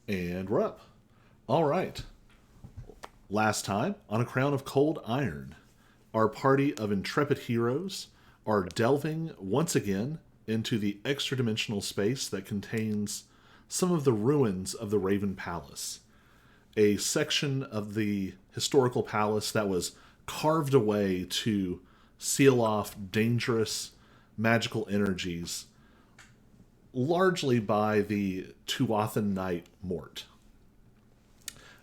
And we're up. All right. Last time, on a crown of cold iron, our party of intrepid heroes are delving once again into the extra dimensional space that contains some of the ruins of the Raven Palace, a section of the historical palace that was carved away to seal off dangerous magical energies, largely by the Tuathan Knight Mort.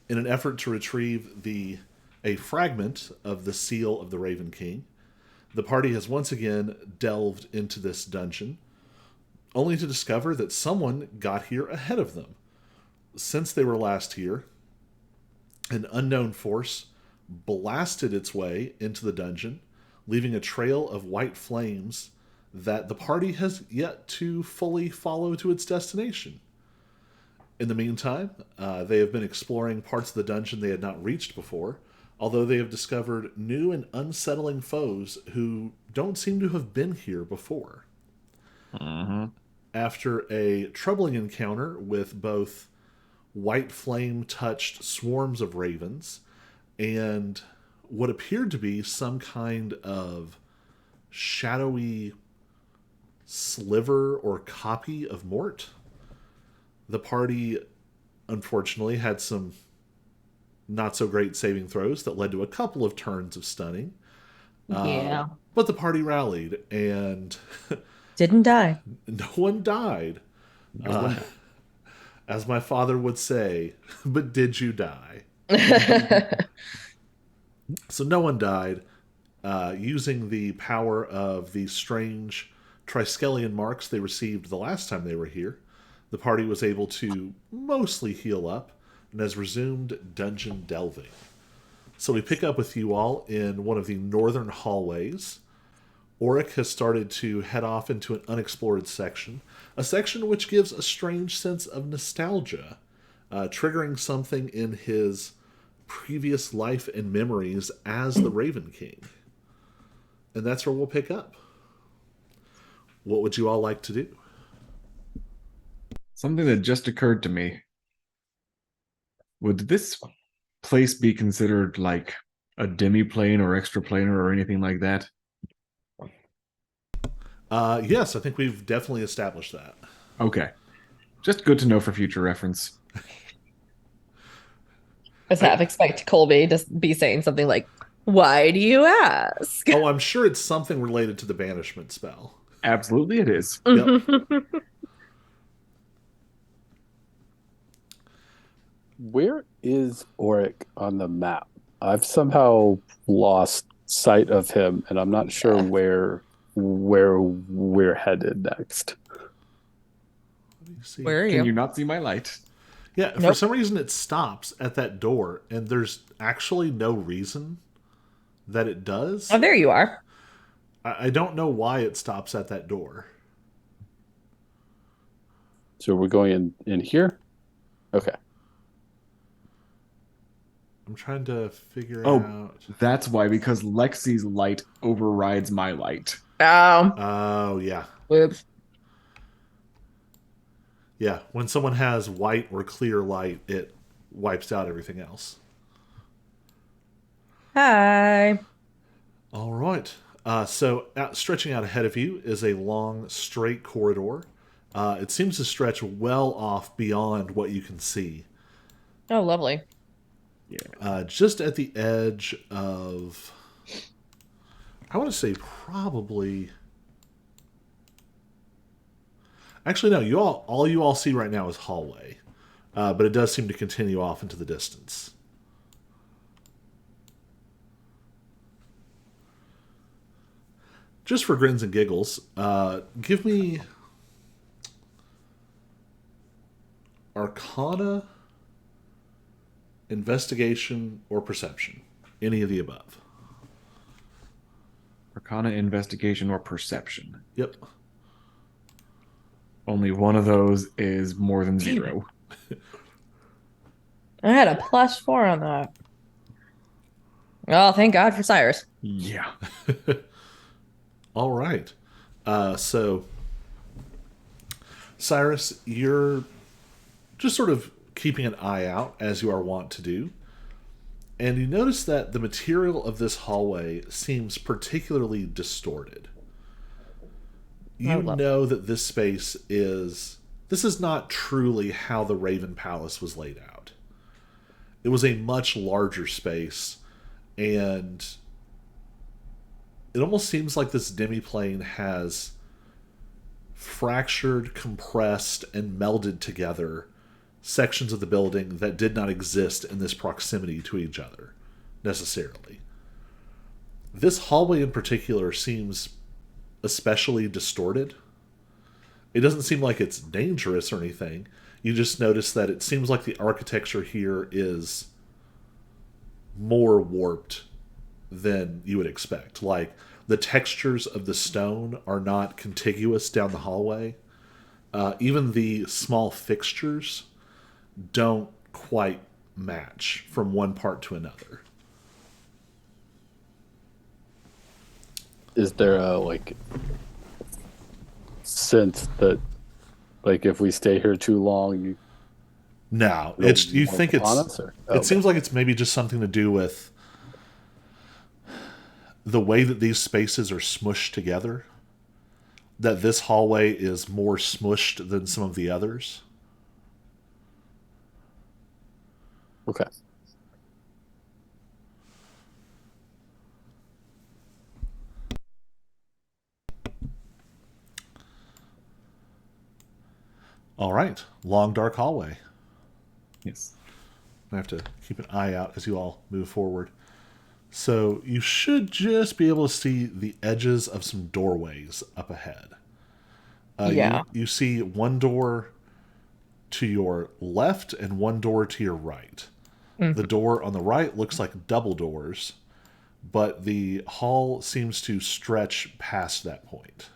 In an effort to retrieve a fragment of the seal of the Raven King, the party has once again delved into this dungeon, only to discover that someone got here ahead of them. Since they were last here, an unknown force blasted its way into the dungeon, leaving a trail of white flames that the party has yet to fully follow to its destination. In the meantime, they have been exploring parts of the dungeon they had not reached before, although they have discovered new and unsettling foes who don't seem to have been here before. Hmm. After a troubling encounter with both white flame touched swarms of ravens and what appeared to be some kind of shadowy sliver or copy of Mort, the party unfortunately had some not so great saving throws that led to a couple of turns of stunning. Yeah. But the party rallied, and Didn't die. no one died, No one. as my father would say. But did you die? So no one died. Using the power of the strange Triskelion marks they received the last time they were here, the party was able to mostly heal up and has resumed dungeon delving. So we pick up with you all in one of the northern hallways. Auric has started to head off into an unexplored section, a section which gives a strange sense of nostalgia, triggering something in his previous life and memories as the Raven King. And that's where we'll pick up. What would you all like to do? Something that just occurred to me. Would this place be considered like a demi-plane or extraplanar or anything like that? Yes, I think we've definitely established that. Okay. Just good to know for future reference. I I, half expect Colby to be saying something like, "Why do you ask?" oh, I'm sure it's something related to the banishment spell. Absolutely, it is. Yep. Where is Oric on the map? I've somehow lost sight of him, and I'm not sure Yeah. where we're headed next. Let me see. Where are Can you? you not see my light? Yeah, for Nope. some reason it stops at that door, and there's actually no reason that it does. Oh, there you are. I don't know why it stops at that door. So we're going in here? Okay. I'm trying to figure Oh, out. that's why, because Lexi's light overrides my light. Oh, Oh, yeah. whoops. Yeah. When someone has white or clear light, it wipes out everything else. Hi. All right. Stretching out ahead of you is a long, straight corridor. It seems to stretch well off beyond what you can see. Oh, lovely. Yeah. Just at the edge of, I want to say probably. Actually, no. All you all see right now is hallway, but it does seem to continue off into the distance. Just for grins and giggles, give me Arcana, Investigation, or Perception. Any of the above. Arcana, investigation, or perception. Yep. Only one of those is more than Damn it. zero. I had a +4 on that. Oh, thank God for Cyrus. Yeah. All right. So, Cyrus, you're just sort of keeping an eye out, as you are wont to do, and you notice that the material of this hallway seems particularly distorted. You love know that this space is. This is not truly how the Raven Palace was laid out. It was a much larger space, and it almost seems like this demiplane has fractured, compressed, and melded together sections of the building that did not exist in this proximity to each other, necessarily. This hallway in particular seems especially distorted. It doesn't seem like it's dangerous or anything. You just notice that it seems like the architecture here is more warped than you would expect. Like, the textures of the stone are not contiguous down the hallway. Even the small fixtures don't quite match from one part to another. Is there a sense that if we stay here too long, No, it'll it's you warp think upon it's us, or? it seems like it's maybe just something to do with the way that these spaces are smushed together. That this hallway is more smushed than some of the others. Okay. All right, long dark hallway. Yes. I have to keep an eye out as you all move forward. So you should just be able to see the edges of some doorways up ahead. Yeah. You see one door to your left and one door to your right. The door on the right looks like double doors, but the hall seems to stretch past that point.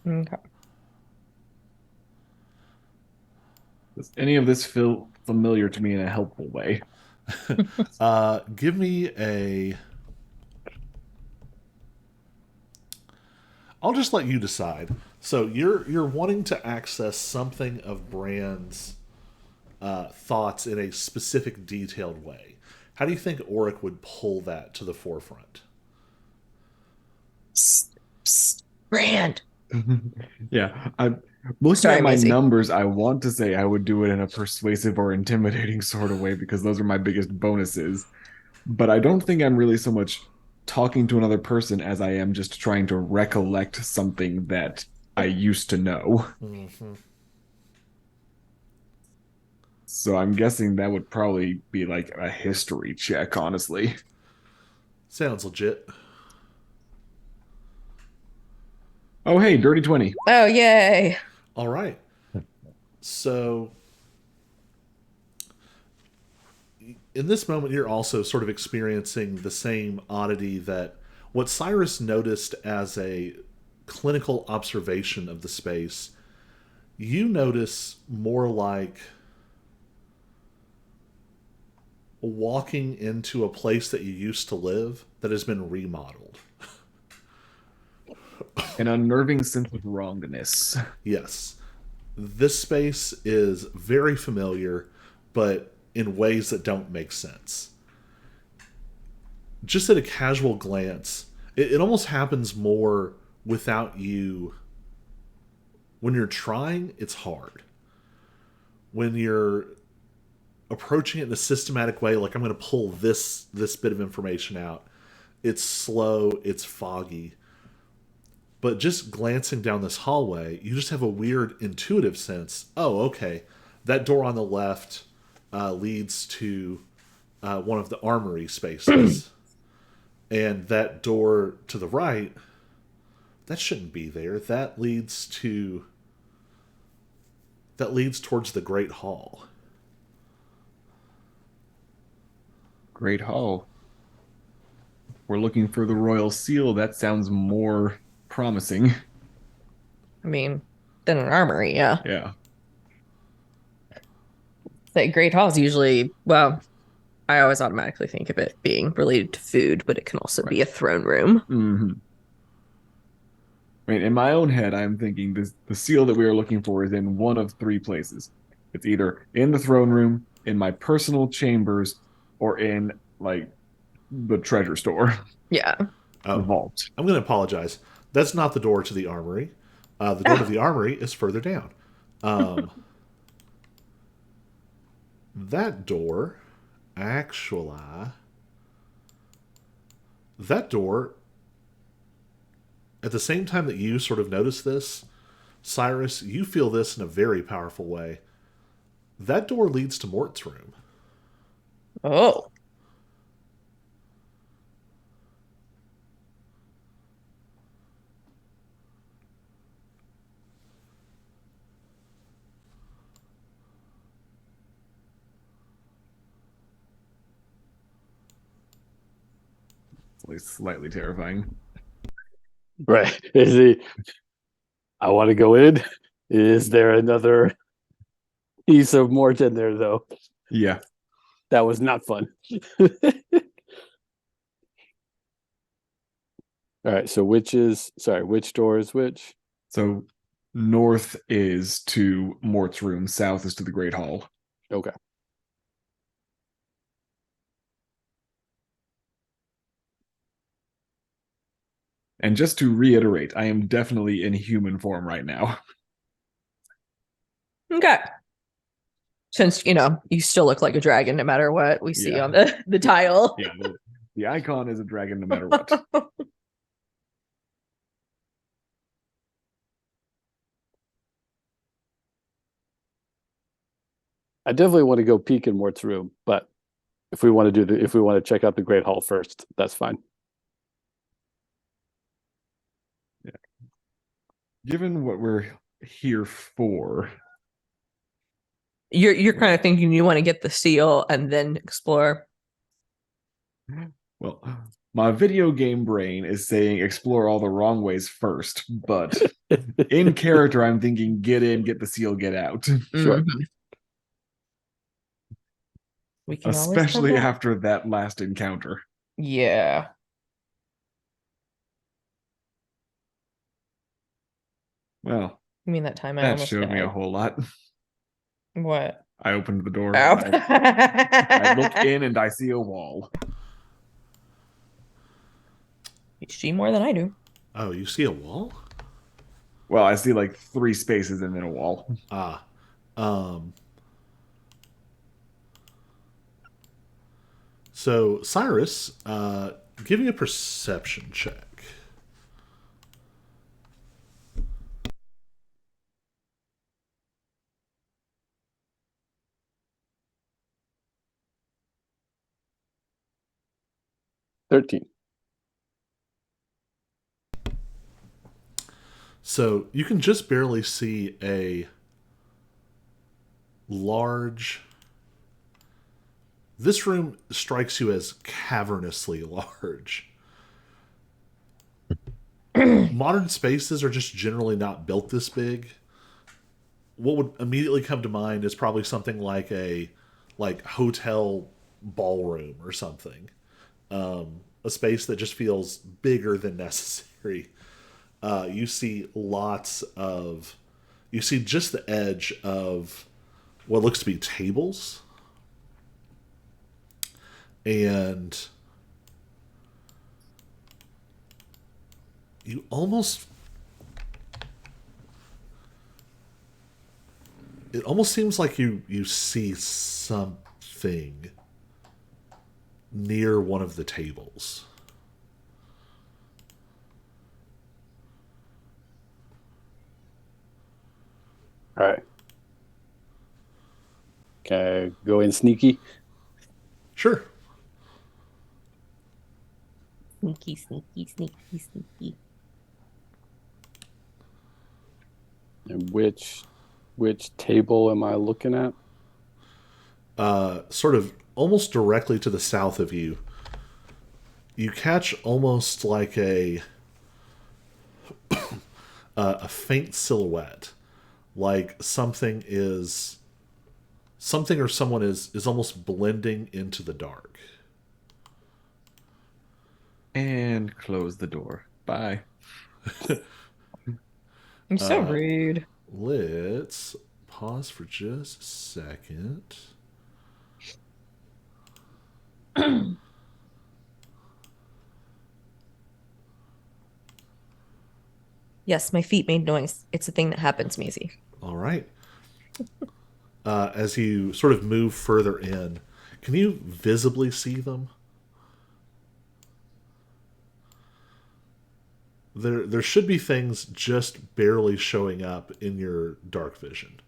Okay. Does any of this feel familiar to me in a helpful way? Give me a. I'll just let you decide. So you're wanting to access something of Brand's thoughts in a specific, detailed way. How do you think Auric would pull that to the forefront? Psst, psst. Brand. Yeah, I'm looking Sorry, at my Macy. numbers. I want to say I would do it in a persuasive or intimidating sort of way because those are my biggest bonuses. But I don't think I'm really so much talking to another person as I am just trying to recollect something that I used to know. So I'm guessing that would probably be like a history check, honestly. Sounds legit. Oh, hey, dirty 20. Oh, yay. All right. So in this moment, you're also sort of experiencing the same oddity that what Cyrus noticed as a clinical observation of the space, you notice more like walking into a place that you used to live that has been remodeled. An unnerving sense of wrongness. Yes. This space is very familiar, but in ways that don't make sense. Just at a casual glance, it almost happens more without you. When you're trying, it's hard. When you're approaching it in a systematic way, like I'm going to pull this bit of information out, it's slow, it's foggy. But just glancing down this hallway, you just have a weird intuitive sense. Oh, okay, that door on the left leads to one of the armory spaces, and that door to the right, that shouldn't be there. That leads towards the Great Hall. Great Hall. We're looking for the Royal Seal. That sounds more promising. I mean, than an armory, yeah. Yeah. The Great Hall is usually, well, I always automatically think of it being related to food, but it can also be a throne room. Mm-hmm. I mean, in my own head, I'm thinking the seal that we are looking for is in one of three places. It's either in the throne room, in my personal chambers or in like the treasure store, Yeah. the Oh, vault. I'm going to apologize. That's not the door to the armory. The door to Oh, the armory is further down. Um, that door, actually, that door, at the same time that you sort of notice this, Cyrus, you feel this in a very powerful way. That door leads to Mort's room. oh. It's like slightly terrifying. Right. Is he? I want to go in. Is there another piece of Mort in there though? Yeah. That was not fun. All right. So which door is which? So north is to Mort's room, south is to the Great Hall. Okay. And just to reiterate, I am definitely in human form right now. Okay. Since, you still look like a dragon no matter what we see Yeah. on the tile. Yeah, the icon is a dragon no matter what. I definitely want to go peek in Mort's room, but if we want to check out the Great Hall first, that's fine. Yeah. Given what we're here for, You're kind of thinking you want to get the seal and then explore. well, my video game brain is saying explore all the wrong ways first, but in character, I'm thinking get in, get the seal, get out. Sure. Mhm. We can always come Especially back. after that last encounter. Yeah. Well, You mean that time I that almost showed me a died? whole lot. What? I opened the door. Oh. I look in and I see a wall. You see more than I do. Oh, you see a wall? Well, I see like 3 spaces and then a wall. Ah. Um, so, Cyrus, give me a perception check. 13. So, you can just barely see a large. This room strikes you as cavernously large. Modern spaces are just generally not built this big. What would immediately come to mind is probably something like a hotel ballroom or something. A space that just feels bigger than necessary. You see lots of, you see just the edge of what looks to be tables, and you almost, it almost seems like you see something near one of the tables. All right. Can I go in sneaky? Sure. Sneaky, sneaky, sneaky, sneaky. And which table am I looking at? Sort of almost directly to the south of you, you catch almost like a faint silhouette, like something or someone is almost blending into the dark. And close the door. Bye. I'm so rude. Let's pause for just a second. Yes, my feet made noise. It's a thing that happens, Maisie. All right. As you sort of move further in, can you visibly see them? There should be things just barely showing up in your dark vision.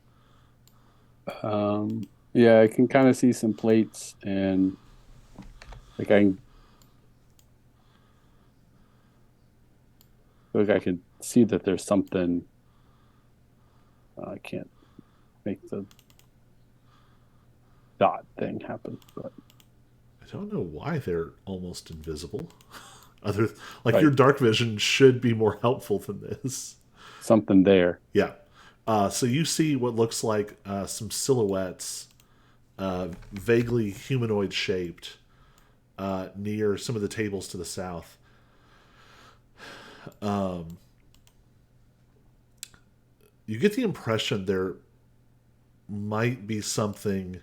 Yeah, I can kind of see some plates and like I can see that there's something. I can't make the dot thing happen, but I don't know why they're almost invisible. Other like your right, dark vision should be more helpful than this. something there. Yeah. So you see what looks like some silhouettes, vaguely humanoid shaped, near some of the tables to the south. You get the impression there might be something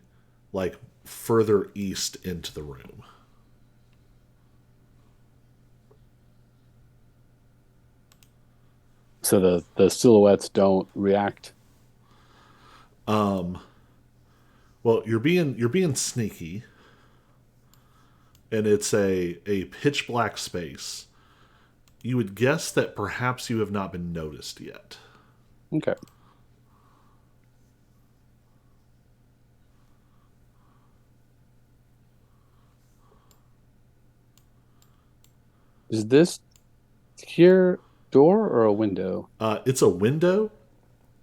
like further east into the room. So the silhouettes don't react. Well, you're being sneaky, and it's a pitch black space. You would guess that perhaps you have not been noticed yet. Okay. Is this here door or a window? It's a window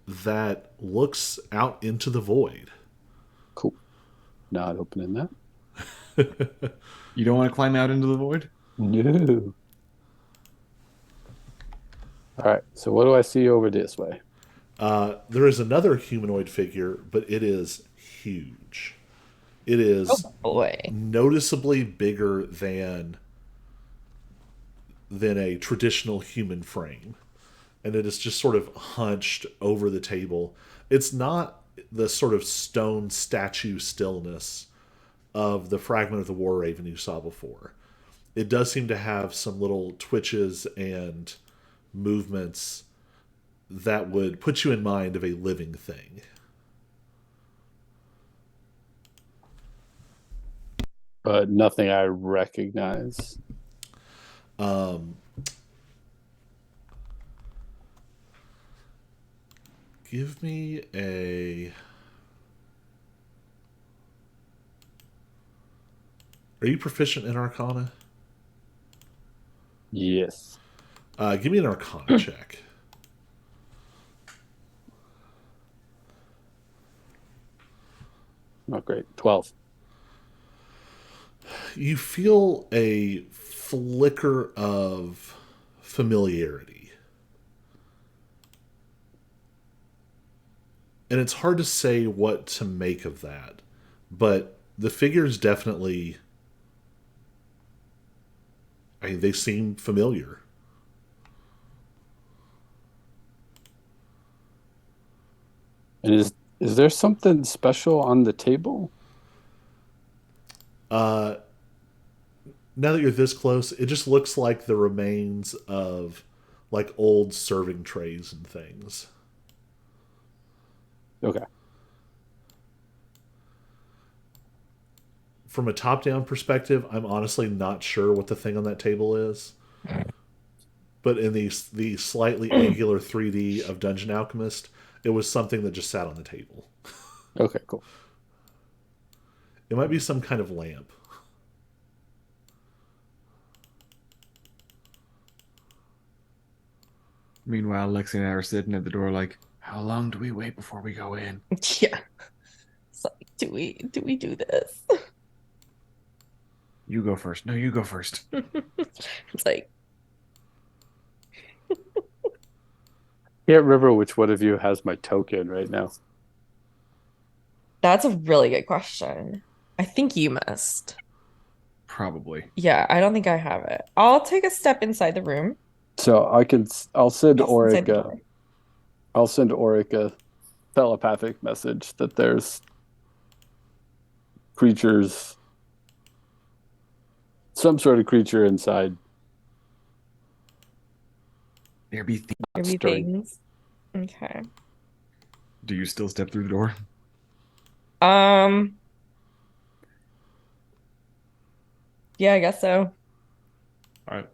that looks out into the void. Cool. Not opening that. You don't want to climb out into the void? No. All right. So what do I see over this way? There is another humanoid figure, but it is huge. It Oh is boy. noticeably bigger than a traditional human frame, and it is just sort of hunched over the table. It's not the sort of stone statue stillness of the fragment of the War Raven you saw before. It does seem to have some little twitches and movements that would put you in mind of a living thing. But nothing I recognize. Give me a. Are you proficient in Arcana? Yes. Give me an Arcana check. Oh, great. 12. You feel a flicker of familiarity. And it's hard to say what to make of that. But the figures definitely. I mean, they seem familiar. And is there something special on the table? Uh, Now that you're this close, it just looks like the remains of like old serving trays and things. Okay. From a top-down perspective, I'm honestly not sure what the thing on that table is. But in the slightly angular 3D of Dungeon Alchemist, it was something that just sat on the table. Okay, cool. It might be some kind of lamp. Meanwhile, Lexi and I are sitting at the door like, how long do we wait before we go in? Yeah. It's like, do we do this? You go first. No, you go first. It's like, Can't remember which one of you has my token right now. that's a really good question. I think you must. Probably. Yeah, I don't think I have it. I'll take a step inside the room. So I'll send Inside the Orica. door. I'll send Oric a telepathic message that there's creatures some sort of creature inside. There be Maybe Stirring. things. Okay. Do you still step through the door? Um. Yeah, I guess so. All right.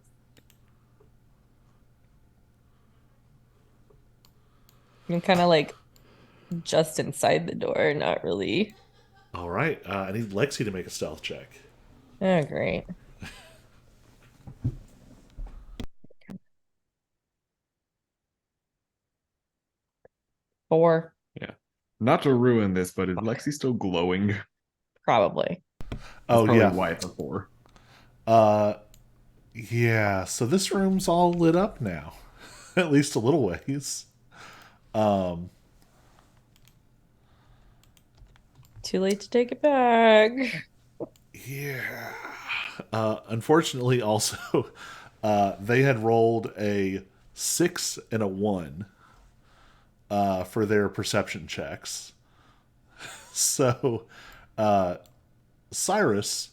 I'm kind of like just inside the door, not really. All right. I need Lexi to make a stealth check. Oh, great. Four, Yeah. Not to ruin this, but is Lexi still glowing? probably. That's Oh probably yeah. why it's a 4. Uh, yeah. So this room's all lit up now, at least a little ways. Um, Too late to take it back. yeah. Unfortunately, also, they had rolled a 6 and a 1 for their perception checks. So, Cyrus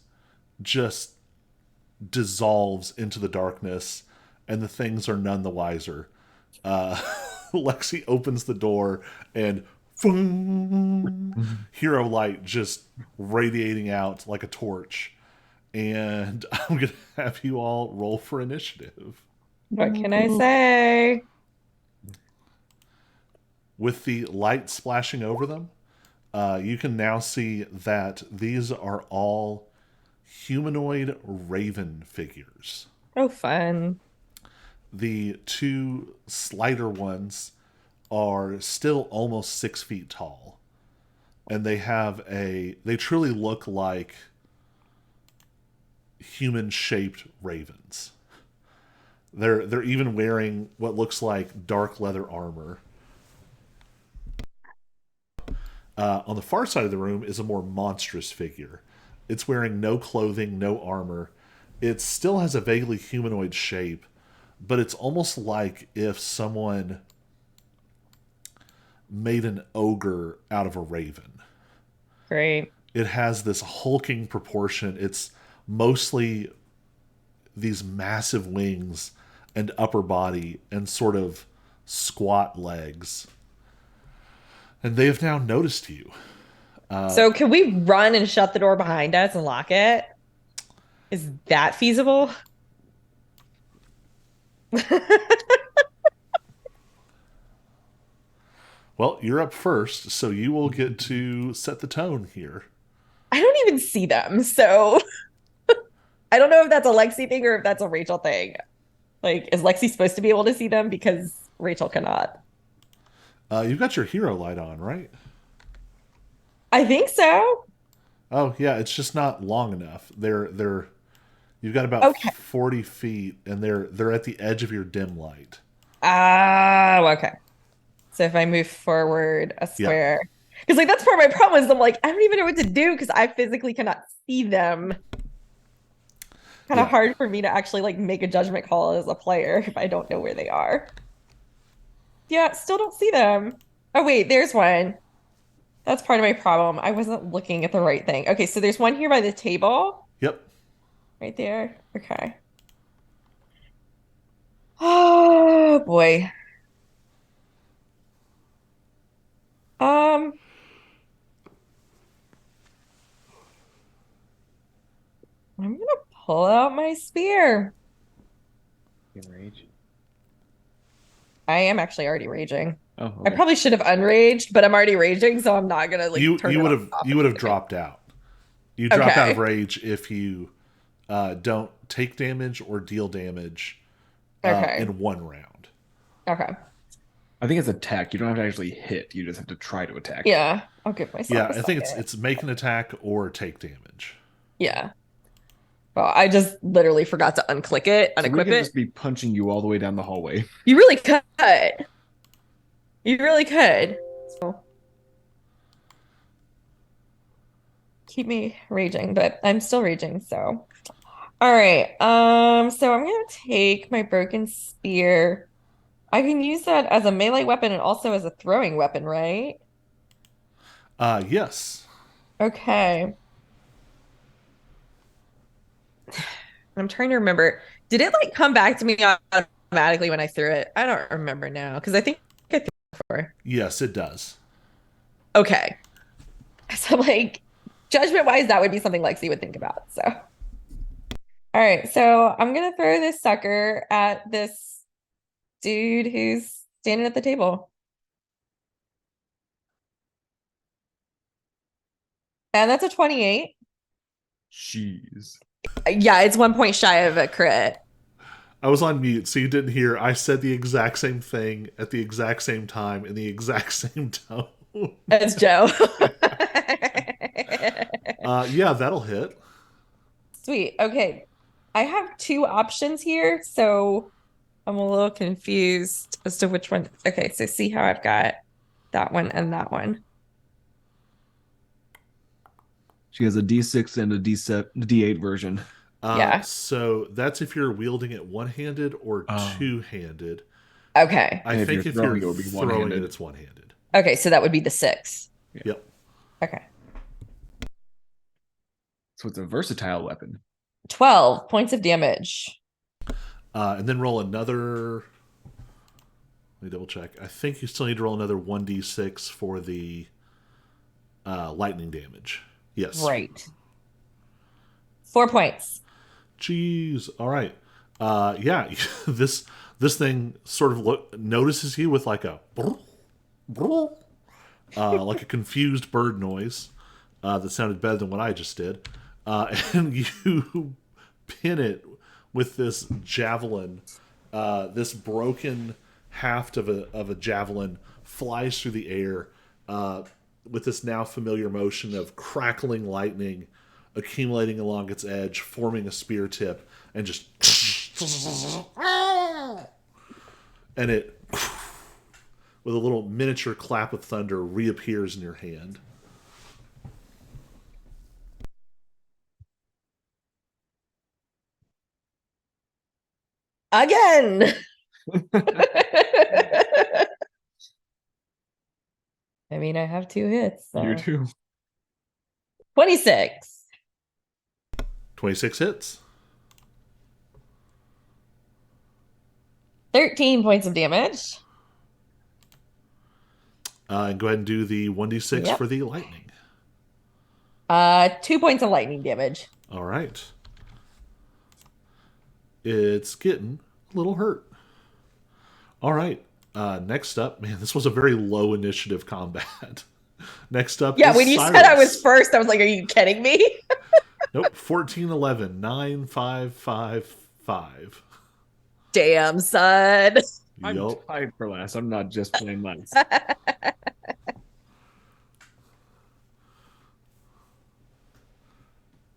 just dissolves into the darkness, and the things are none the wiser. Lexi opens the door, and hero light just radiating out like a torch. And I'm gonna have you all roll for initiative. What can I say? With the light splashing over them, you can now see that these are all humanoid raven figures. Oh, fun. The two slighter ones are still almost 6 feet tall, and they truly look like human shaped ravens. They're even wearing what looks like dark leather armor. On the far side of the room is a more monstrous figure. It's wearing no clothing, no armor. It still has a vaguely humanoid shape, but it's almost like if someone made an ogre out of a raven. Great. It has this hulking proportion. It's mostly these massive wings and upper body and sort of squat legs. And they have now noticed you. So can we run and shut the door behind us and lock it? Is that feasible? Well, you're up first, so you will get to set the tone here. I don't even see them. So I don't know if that's a Lexi thing or if that's a Rachel thing. Like, is Lexi supposed to be able to see them because Rachel cannot? You've got your hero light on, right? I think so. Oh yeah, it's just not long enough. They're you've got about Okay. 40 feet, and they're at the edge of your dim light. Oh, okay. So if I move forward a Yeah, square, because like that's part of my problem is I'm like, I don't even know what to do because I physically cannot see them. Kind of yeah. hard for me to actually like make a judgment call as a player if I don't know where they are. Yeah, still don't see them. Oh wait, there's one. That's part of my problem. I wasn't looking at the right thing. Okay, so there's one here by the table, Yep. right there. Okay. Oh boy. Um, I'm gonna pull out my spear. Enrage. I am actually already raging. Oh, I okay. probably should have unraged, but I'm already raging, so I'm not gonna like You turn you it would off have you would have dropped out. You drop out of Okay. rage if you don't take damage or deal damage Okay. in one round. Okay. I think it's attack. You don't have to actually hit. You just have to try to attack. Yeah. I'll give myself Yeah, a I think it's second. it's make an attack or take damage. Yeah. Well, I just literally forgot to unclick it, So we unequip could it. just be punching you all the way down the hallway. You really could. You really could. So keep me raging, but I'm still raging, so. All right. So I'm gonna take my broken spear. I can use that as a melee weapon and also as a throwing weapon, right? Yes. Okay. I'm trying to remember. Did it like come back to me automatically when I threw it? I don't remember now because I think I threw it before. Yes, it does. Okay. So like judgment wise, that would be something Lexi would think about. So all right, so I'm gonna throw this sucker at this dude who's standing at the table. And that's a 28. Jeez. Yeah, it's 1 point shy of a crit. I was on mute, so you didn't hear. I said the exact same thing at the exact same time in the exact same tone. It's Joe. Yeah, that'll hit. Sweet. Okay. I have two options here, so I'm a little confused as to which one. Okay, so see how I've got that one and that one. She has a D6 and a D7, D8 version. Yeah. So that's if you're wielding it one-handed or Oh. two-handed. Okay. I And if think you're if throwing you're it, would be throwing one-handed. it, it's one-handed. Okay, so that would be the 6. Yep. Okay. So it's a versatile weapon. 12 points of damage. And then roll another. Let me double check. I think you still need to roll another 1d6 for the lightning damage. Yes. Right. 4 points. Jeez. All right. Yeah. this thing sort of notices you with like a like a confused bird noise that sounded better than what I just did, and you pin it with this javelin. This broken haft of a javelin flies through the air with this now familiar motion of crackling lightning accumulating along its edge, forming a spear tip, and just and it with a little miniature clap of thunder reappears in your hand. Again. I mean, I have 2 hits. So. You too. 26. 26 hits. 13 points of damage. And go ahead and do the 1d6 Yep. for the lightning. 2 points of lightning damage. All right. It's getting a little hurt. All right. Next up, man, this was a very low initiative combat. Next up, Yeah, is when you Cyrus. said I was first, I was like, are you kidding me? Nope. 14, 11, 9, 5, 5, 5. Damn, son. I'm Yup. tied for last. I'm not just playing last.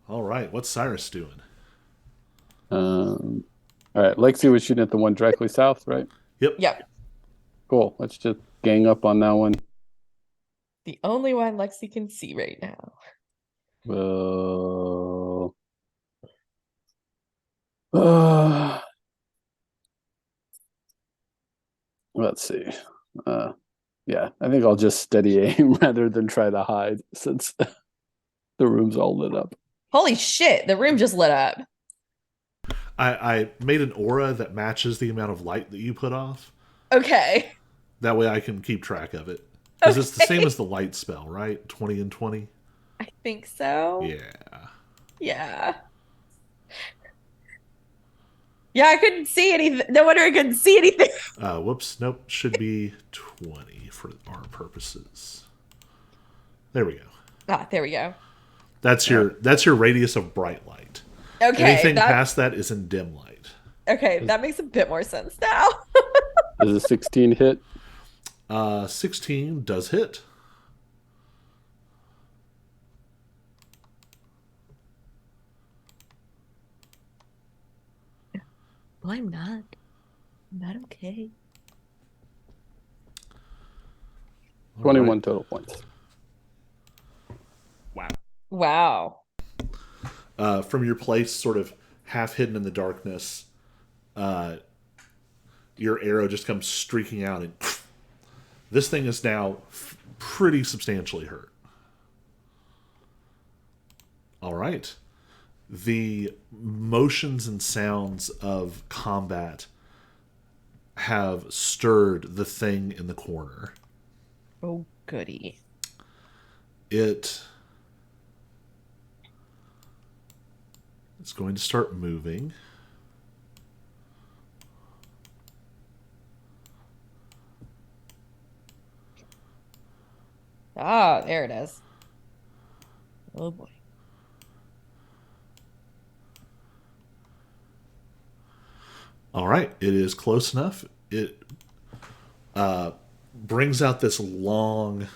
All right. What's Cyrus doing? All right, Lexi was shooting at the one directly south, right? Yep. Yep. Cool. Let's just gang up on that one. The only one Lexi can see right now. Let's see. Yeah, I think I'll just steady aim rather than try to hide since the room's all lit up. Holy shit, the room just lit up. I made an aura that matches the amount of light that you put off. Okay. That way I can keep track of it. Because it's the same Okay. as the light spell, right? 20 and 20? I think so. Yeah. Yeah. Yeah, I couldn't see anything. No wonder I couldn't see anything. Whoops. Nope. Should be 20 for our purposes. There we go. Ah, there we go. That's your radius of bright light. Okay. Anything that, past that is in dim light. okay, that makes a bit more sense now. Does a 16 hit? 16 does hit. Well, I'm not. I'm not okay. 21 total points. Wow. From your place, sort of half hidden in the darkness, your arrow just comes streaking out, and this thing is now pretty substantially hurt. All right. The motions and sounds of combat have stirred the thing in the corner. Oh, goody. It is going to start moving. Ah, there it is. Oh boy. All right, it is close enough. It brings out this long.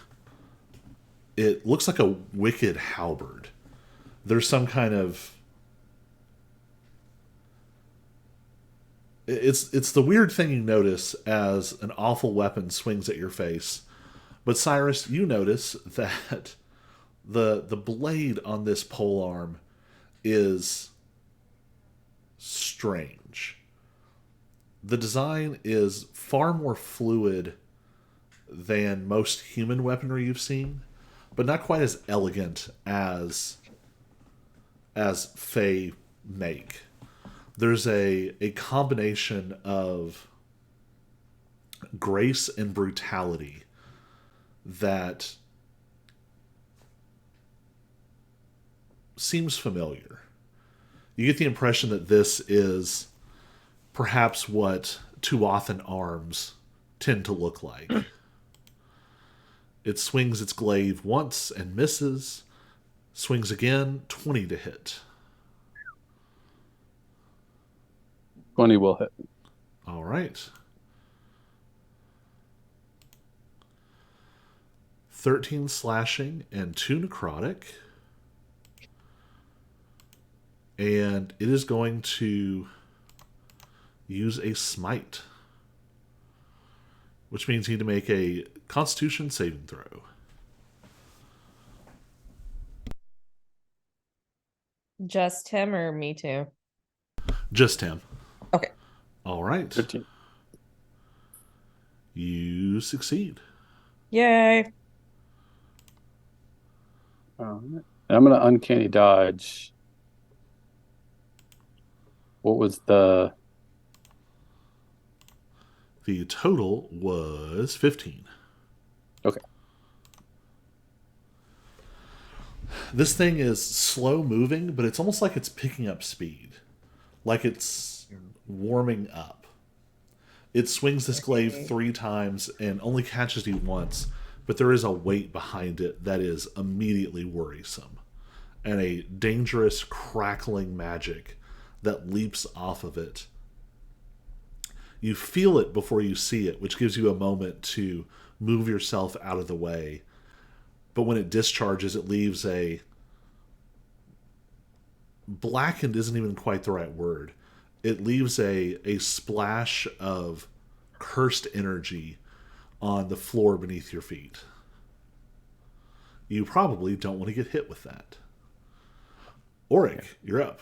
It looks like a wicked halberd. There's some kind of. It's the weird thing you notice as an awful weapon swings at your face. But Cyrus, you notice that the blade on this pole arm is strange. The design is far more fluid than most human weaponry you've seen, but not quite as elegant as Fae make. There's a combination of grace and brutality that seems familiar. You get the impression that this is perhaps what Tuathan arms tend to look like. It swings its glaive once and misses, swings again, 20 to hit. 20 will hit. All right. 13 slashing and 2 necrotic. And it is going to use a smite, which means you need to make a Constitution saving throw. Just him or me too? Just him. Okay. All right. 13. You succeed. Yay. And I'm going to uncanny dodge. What was the... The total was 15. Okay. This thing is slow moving, but it's almost like it's picking up speed. Like it's warming up. It swings this glaive 3 times and only catches you once, but there is a weight behind it that is immediately worrisome. And a dangerous crackling magic that leaps off of it. You feel it before you see it, which gives you a moment to move yourself out of the way. But when it discharges, it leaves a... blackened isn't even quite the right word. It leaves a splash of cursed energy on the floor beneath your feet. You probably don't want to get hit with that. Auric, you're up.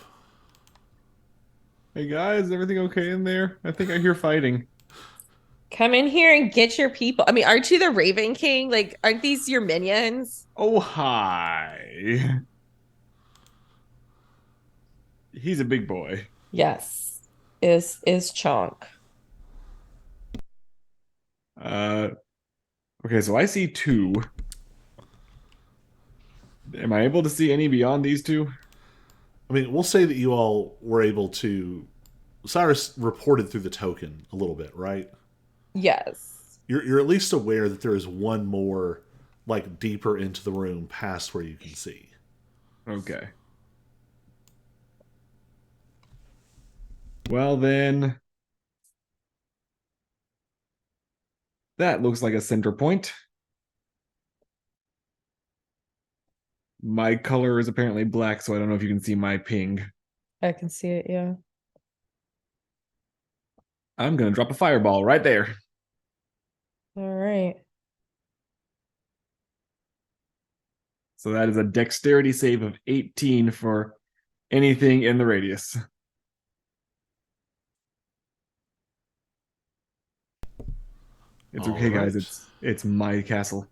Hey guys, everything okay in there? I think I hear fighting. Come in here and get your people. I mean, aren't you the Raven King? Like, aren't these your minions? Oh, hi. He's a big boy. Yes. Is Chonk. Okay, so I see 2. Am I able to see any beyond these 2? I mean, we'll say that you all were able to... Cyrus reported through the token a little bit, right? Yes. You're at least aware that there is one more, like, deeper into the room past where you can see. Okay. Well then, that looks like a center point. My color is apparently black, so I don't know if you can see my ping. I can see it, yeah. I'm gonna drop a fireball right there. All right. So that is a dexterity save of 18 for anything in the radius. It's okay, guys. Alright. It's my castle.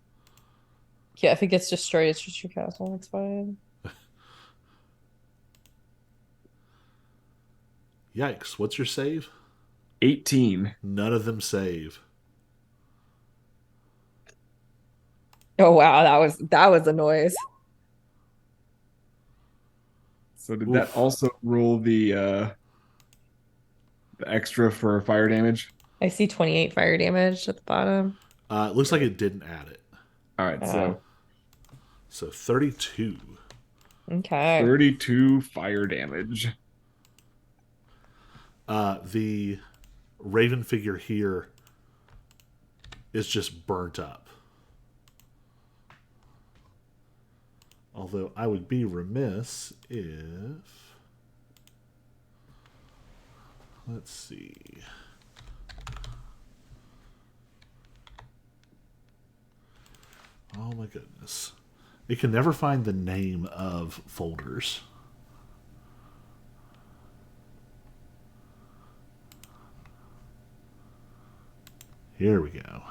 Yeah, if it gets destroyed, it's just your castle. It's fine. Yikes. What's your save? 18. None of them save. Oh wow, that was a noise. So did Oof. that also roll the extra for fire damage? I see 28 fire damage at the bottom. It looks like it didn't add it. All right, Oh. So 32. Okay. 32 fire damage. The raven figure here is just burnt up. Although I would be remiss if... Let's see. Oh my goodness. It can never find the name of folders. Here we go.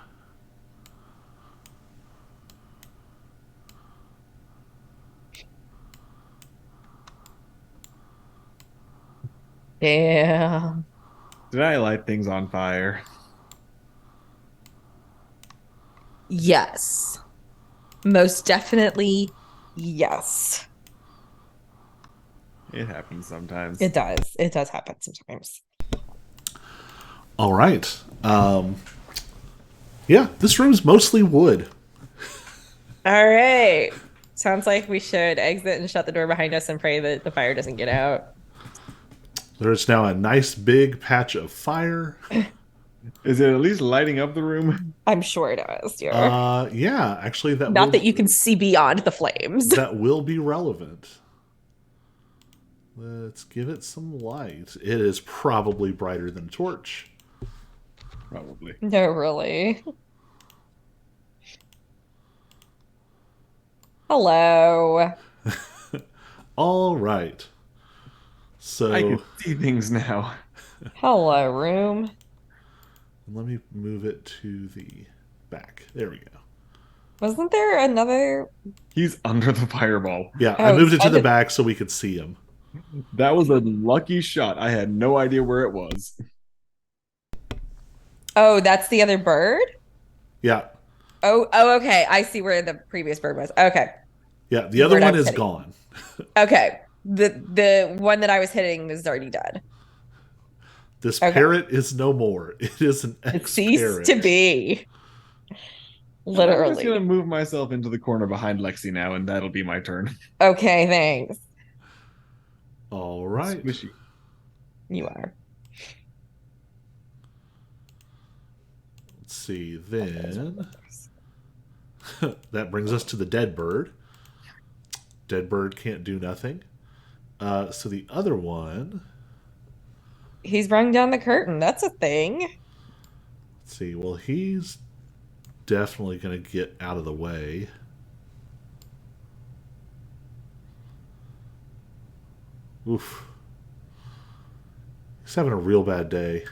Damn. Did I light things on fire? Yes. Most definitely yes. It happens sometimes. It does. It does happen sometimes. All right. Yeah, this room's mostly wood. All right. Sounds like we should exit and shut the door behind us and pray that the fire doesn't get out. There's now a nice big patch of fire. Is it at least lighting up the room? I'm sure it is, dear. Yeah, actually Not that you can see beyond the flames. that will be relevant. Let's give it some light. It is probably brighter than a torch. Probably. No, really. Hello. All right. So I can see things now. Hello, room. let me move it to the back. There we go. Wasn't there another? He's under the fireball. Yeah, I Oh, moved it to the under- back so we could see him. That was a lucky shot. I had no idea where it was. Oh, that's the other bird? Yeah. Oh, okay. I see where the previous bird was. Okay. Yeah, the other Bird I one was is hitting. gone. Okay. The one that I was hitting is already dead. This Okay. parrot is no more. It is an It ex-parrot. ceased to be. I'm just gonna Literally. move myself into the corner behind Lexi now, and that'll be my turn. Okay, thanks. All right. Squishy. You are. Let's see. Then that brings us to the dead bird. Dead bird can't do nothing. So the other one. He's rung down the curtain. That's a thing. Let's see. Well, he's definitely going to get out of the way. Oof. He's having a real bad day.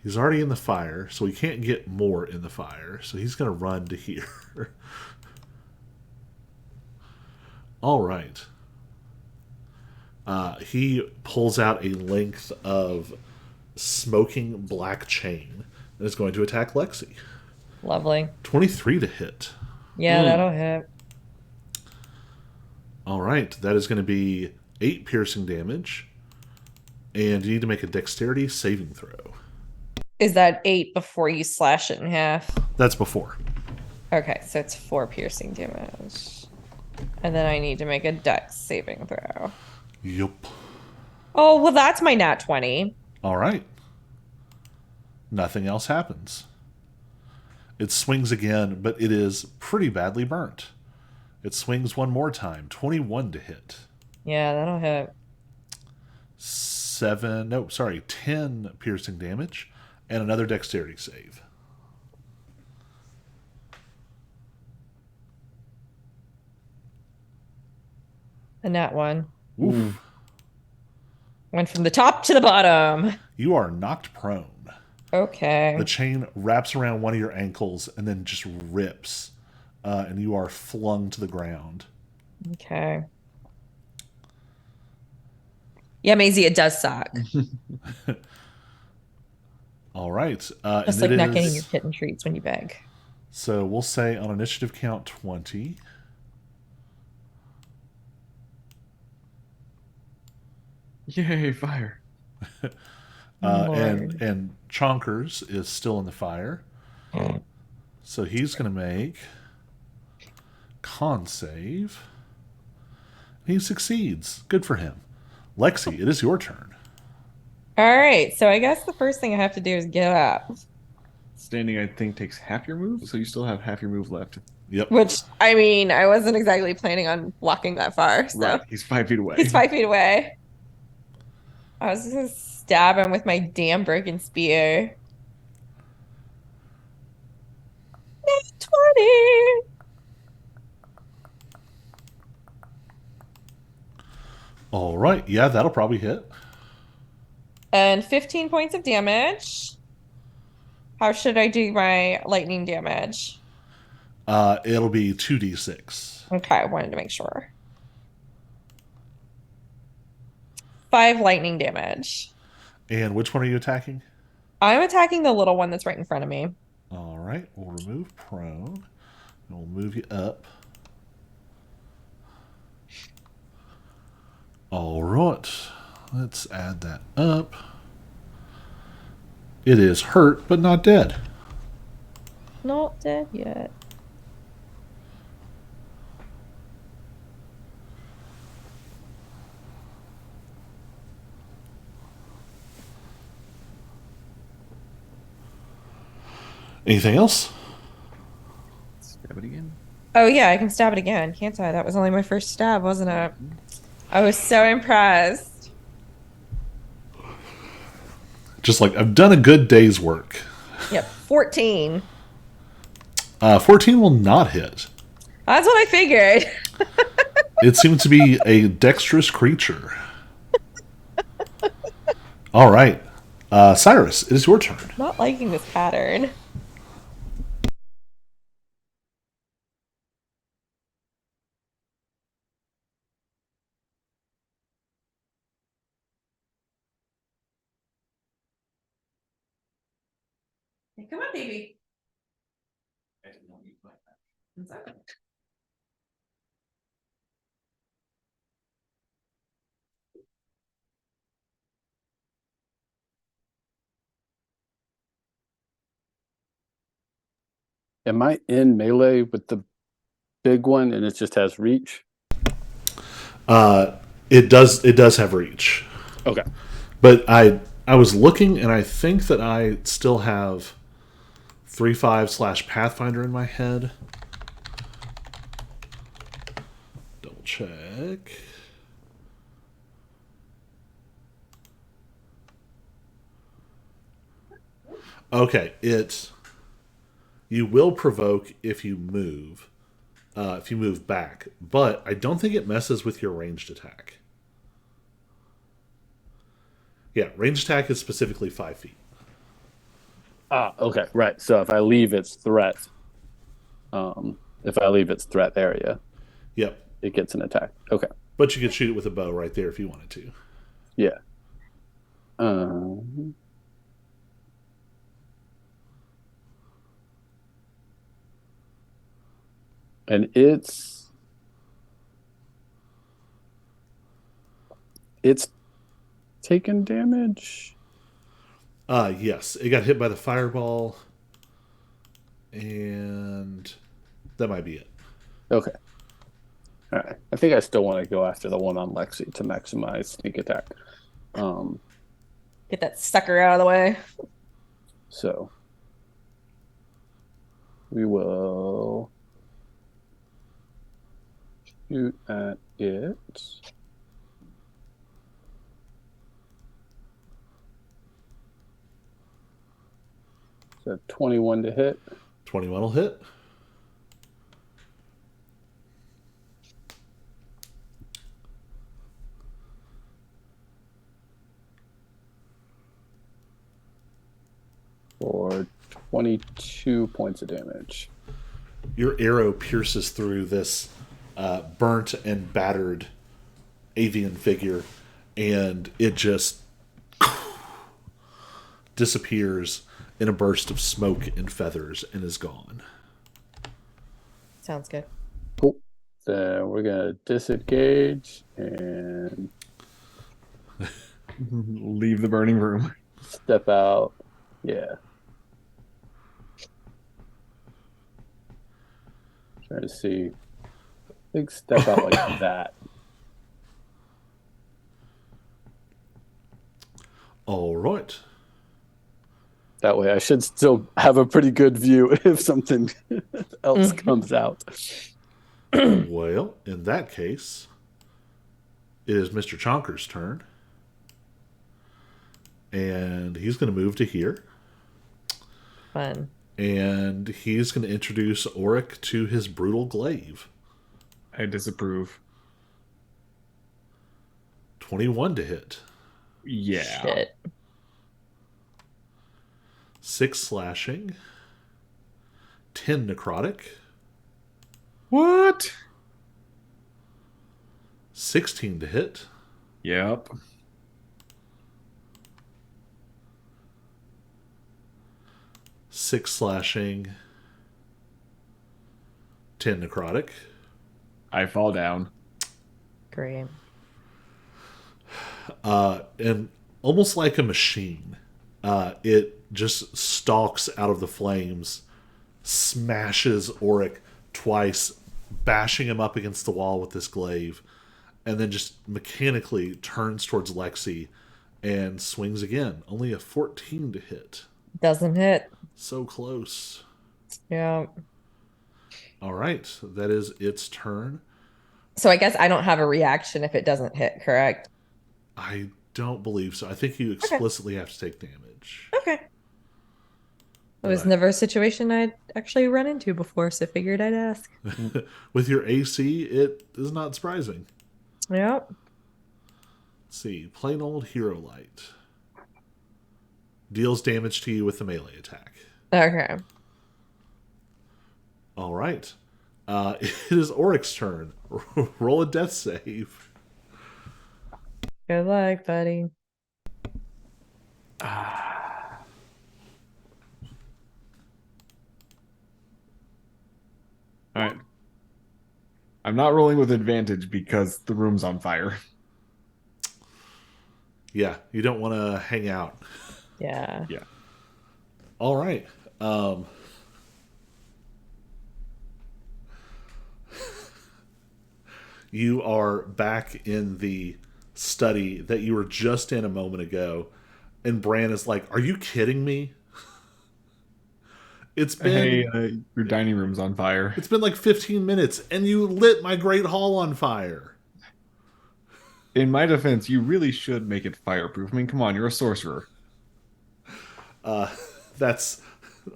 He's already in the fire, so he can't get more in the fire. So he's going to run to here. All right. He pulls out a length of smoking black chain and is going to attack Lexi. Lovely. 23 to hit. Yeah, that'll hit. All right. That is going to be 8 piercing damage. And you need to make a dexterity saving throw. Is that 8 before you slash it in half? That's before. Okay, so it's 4 piercing damage. And then I need to make a dex saving throw. Yup. Oh, well, that's my nat 20. All right. Nothing else happens. It swings again, but it is pretty badly burnt. It swings one more time. 21 to hit. Yeah, that'll hit. 10 piercing damage, and another dexterity save. A nat 1. Oof. Went from the top to the bottom. You are knocked prone. Okay. The chain wraps around one of your ankles and then just rips, and you are flung to the ground. Okay. Yeah, Maisie, it does suck. All right. Just And like it not getting your is. kitten treats when you beg. So we'll say on initiative count 20. Yay, fire. Lord. And Chonkers is still in the fire. So he's going to make con save. He succeeds. Good for him. Lexi, it is your turn. All right, so I guess the first thing I have to do is get up, Standing, I think, takes half your move, so you still have half your move left. Yep. which I mean, I wasn't exactly planning on walking that far, so Right, he's 5 feet away. he's 5 feet away. I was just gonna stab him with my damn broken spear. 20 All right. Yeah, that'll probably hit. and 15 points of damage. How should I do my lightning damage? It'll be 2d6. Okay, I wanted to make sure. 5 lightning damage. And which one are you attacking? I'm attacking the little one that's right in front of me. All right. We'll remove prone. And we'll move you up. All right. Let's add that up. It is hurt, but not dead. Not dead yet. Anything else? Stab it again. Oh yeah, I can stab it again, can't I? That was only my first stab, wasn't it? I was so impressed. Just like, I've done a good day's work. Yep, 14. 14 will not hit. That's what I figured. It seems to be a dexterous creature. All right. Cyrus, it is your turn. Not liking this pattern. Hey, come on, baby. It's okay. Am I in melee with the big one and it just has reach? It does have reach. Okay. But I was looking and I think that I still have 3/5 / Pathfinder in my head. Double check. Okay, you will provoke if you move back, but I don't think it messes with your ranged attack. Yeah, ranged attack is specifically 5 feet. Ah, okay, right. So if I leave its threat, if I leave its threat area, Yep. it gets an attack. Okay. But you could shoot it with a bow right there if you wanted to. Yeah. And it's taken damage. Yes, it got hit by the fireball, and that might be it. Okay. All right. I think I still want to go after the one on Lexi to maximize sneak attack. Get that sucker out of the way. So we will shoot at it. So 21 to hit. 21 will hit. For 22 points of damage. Your arrow pierces through this burnt and battered avian figure, and it just disappears in a burst of smoke and feathers and is gone. Sounds good. Cool. Then we're gonna disengage and Leave the burning room. step out. Yeah. Trying to see. I think step out like that. All right. That way I should still have a pretty good view if something else comes out. Well, in that case, it is Mr. Chonker's turn. And he's going to move to here. Fun. And he's going to introduce Auric to his brutal glaive. I disapprove. 21 to hit. Yeah. Shit. 6 slashing. 10 necrotic. What? 16 to hit. Yep. 6 slashing. 10 necrotic. I fall down. Great. And almost like a machine, it just stalks out of the flames, smashes Auric twice, bashing him up against the wall with this glaive, and then just mechanically turns towards Lexi and swings again. Only a 14 to hit. Doesn't hit. So close. Yeah. All right, that is its turn. So I guess I don't have a reaction if it doesn't hit, correct? I don't believe so. I think you explicitly have to take damage. Okay. It was Right. never a situation I'd actually run into before, so figured I'd ask. With your AC, it is not surprising. Yep. Let's see. Plain old Hero Light. Deals damage to you with the melee attack. Okay. All right. It is Auric's turn. Roll a death save. Good luck, buddy. All right. I'm not rolling with advantage because the room's on fire. Yeah, you don't want to hang out. Yeah. Yeah. All right. You are back in the study that you were just in a moment ago, and Bran is like, "Are you kidding me? It's been Hey, your dining room's on fire. it's been like 15 minutes, and you lit my great hall on fire." In my defense, you really should make it fireproof. I mean, come on, you're a sorcerer. That's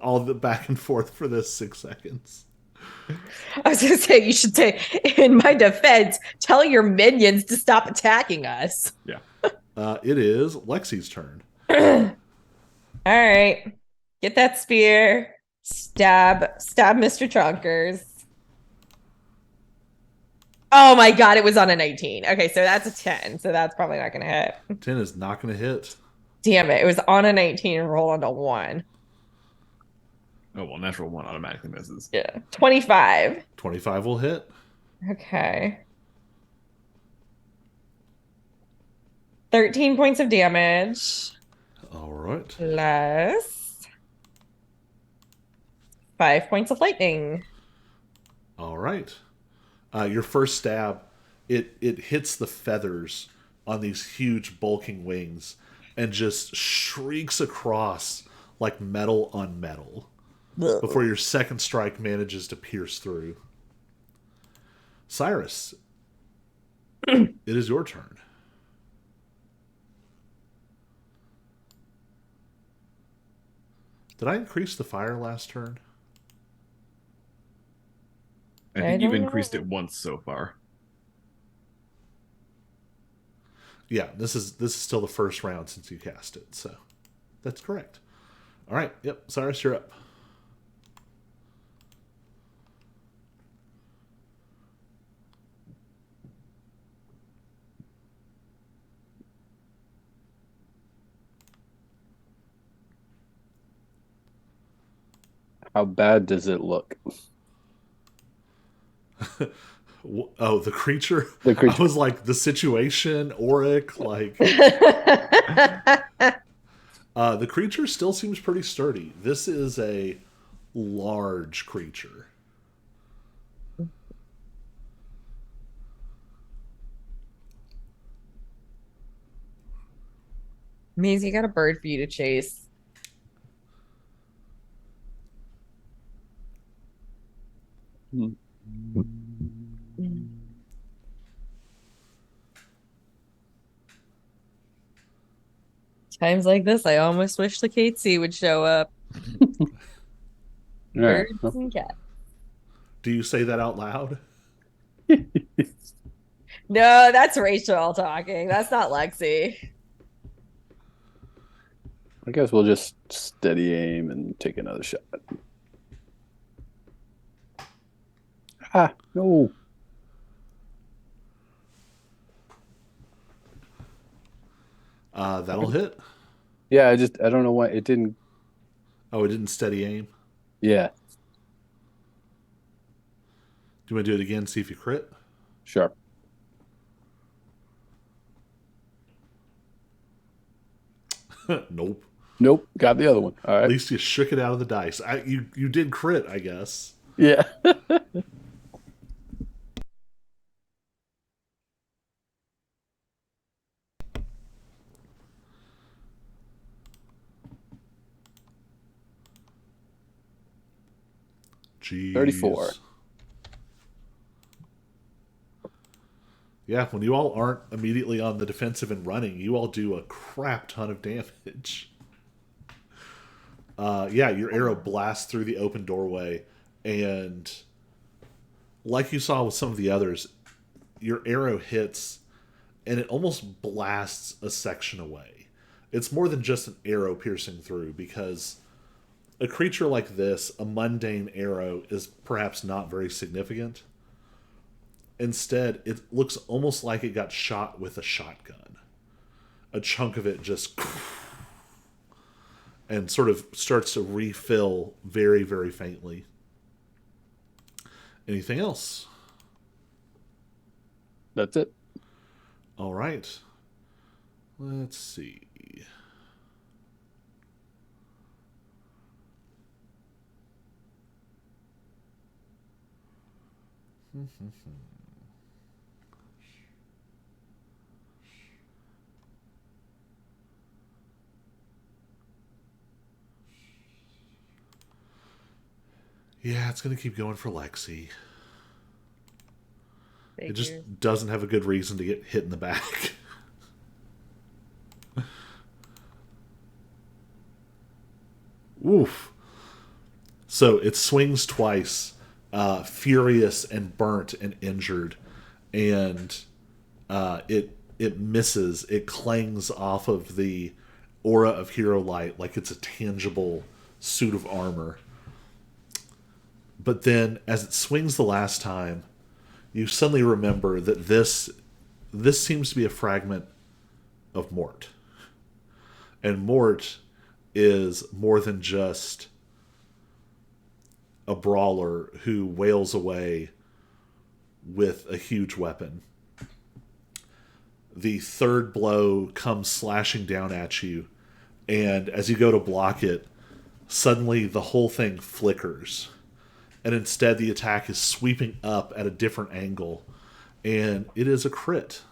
all the back and forth for this 6 seconds. I was gonna say you should say, in my defense, tell your minions to stop attacking us. Yeah. It is Lexi's turn. All right. Get that spear. Stab Mr. Trunkers. Oh my god, it was on a 19. Okay, so that's a 10. So that's probably not gonna hit. 10 is not going to hit. Damn it. It was on a 19 and roll on a 1. Oh, well, natural one automatically misses. Yeah. 25. 25 will hit. Okay. 13 points of damage. All right. Plus 5 points of lightning. All right. Your first stab, it hits the feathers on these huge bulking wings and just shrieks across like metal on metal before your second strike manages to pierce through. Cyrus, it is your turn. Did I increase the fire last turn? I I think you've don't increased know. it once so far. Yeah, this is still the first round since you cast it, so that's correct. All right, yep, Cyrus, you're up. How bad does it look? Oh, the creature. The I creature. was like the situation, Auric. Like the creature still seems pretty sturdy. This is a large creature. Means you got a bird for you to chase. Hmm. Times like this, I almost wish the Catesy would show up. All right. Birds and cats. Do you say that out loud? No, that's Rachel talking. That's not Lexi. I guess we'll just steady aim and take another shot. Ah, no. That'll hit. Yeah, I don't know why it didn't. Oh, it didn't steady aim. Yeah, Do you want to do it again? See if you crit. sure. Nope. Nope, got the other one. All At right. least you shook it out of the dice. You did crit, I guess. Yeah. Jeez. 34. Yeah, when you all aren't immediately on the defensive and running, you all do a crap ton of damage. Yeah, your arrow blasts through the open doorway, and like you saw with some of the others, your arrow hits and it almost blasts a section away. It's more than just an arrow piercing through, because a creature like this, a mundane arrow, is perhaps not very significant. Instead, it looks almost like it got shot with a shotgun. A chunk of it just and sort of starts to refill very, very faintly. Anything else? That's it. All right. Let's see. Yeah, it's going to keep going for Lexi. It Figures. just doesn't have a good reason to get hit in the back. Oof. So it swings twice, furious and burnt and injured, and it misses. It clangs off of the aura of hero light like it's a tangible suit of armor. But then, as it swings the last time, you suddenly remember that this seems to be a fragment of Mort, and Mort is more than just a brawler who wails away with a huge weapon. The third blow comes slashing down at you, and as you go to block it, suddenly the whole thing flickers. And instead, the attack is sweeping up at a different angle, and it is a crit.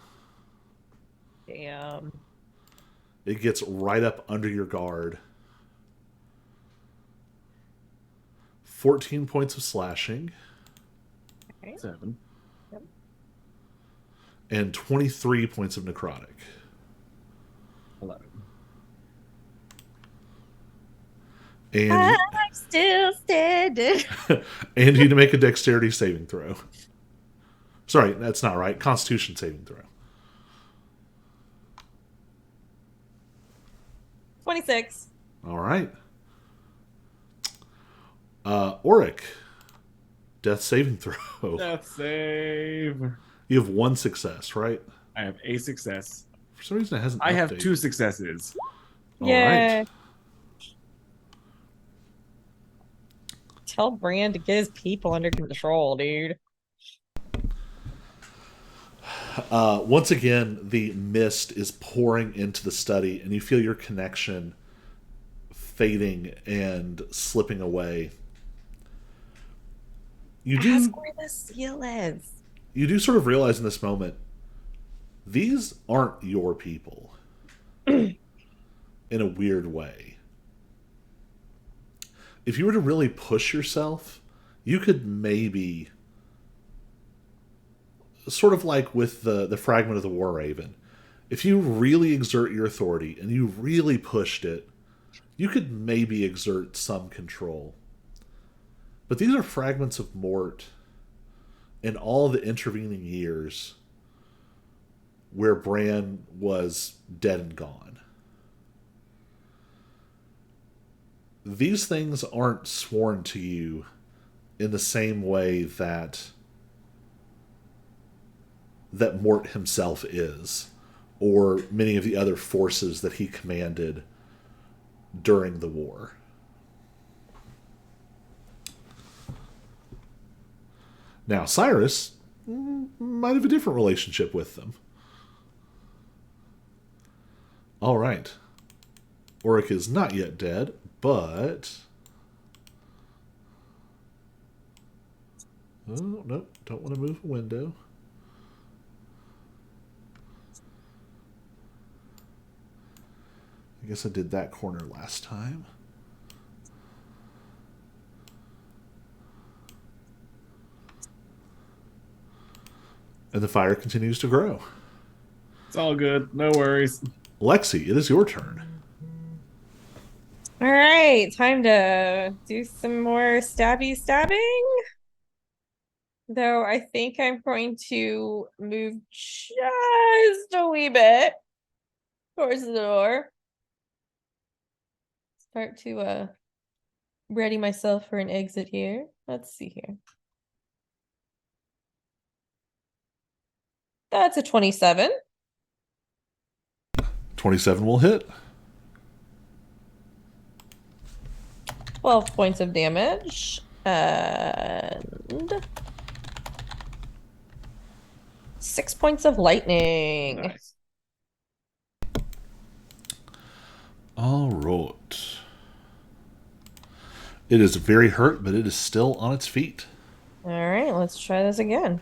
Damn. It gets right up under your guard. 14 points of slashing. Okay. 7. And 23 points of necrotic. 11. And I'm still standing. and you need to make a dexterity saving throw. Sorry, that's not right. Constitution saving throw. 26. All right. Auric. Death saving throw. Death save. You have one success, right? I have a success. For some reason, it hasn't. I have updated. 2 successes. All Yay. right. tell Bran to get his people under control, dude. Once again, the mist is pouring into the study, and you feel your connection fading and slipping away. You do Ask where the seal is. you do sort of realize in this moment, these aren't your people in a weird way. If you were to really push yourself, you could maybe, sort of like with the fragment of the War Raven, if you really exert your authority and you really pushed it, you could maybe exert some control. But these are fragments of Mort in all the intervening years where Bran was dead and gone. These things aren't sworn to you in the same way that Mort himself is, or many of the other forces that he commanded during the war. Now, Cyrus might have a different relationship with them. All right. Oric is not yet dead, but... Oh, no, don't want to move a window. I guess I did that corner last time. And the fire continues to grow. It's all good. No worries. Lexi, it is your turn. All right, time to do some more stabbing. Though I think I'm going to move just a wee bit towards the door. Start to ready myself for an exit here. Let's see here. That's a 27. 27 will hit. 12 points of damage. And 6 points of lightning. Nice. All right. It is very hurt, but it is still on its feet. All right, let's try this again.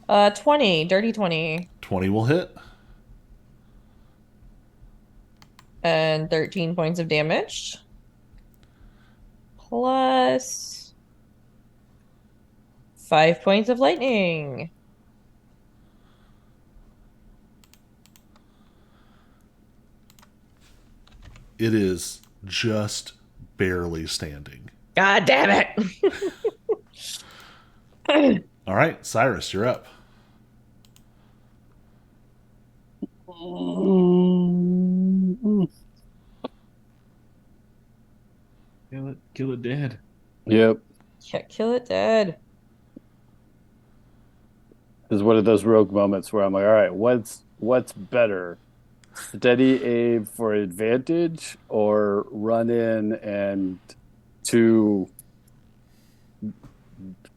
20, dirty 20. 20 will hit. And 13 points of damage. Plus 5 points of lightning. It is just barely standing. God damn it. All right, Cyrus, you're up. Kill it dead. Yep. Yeah, kill it dead. This is one of those rogue moments where I'm like, all right, what's better? Steady aim for advantage or run in and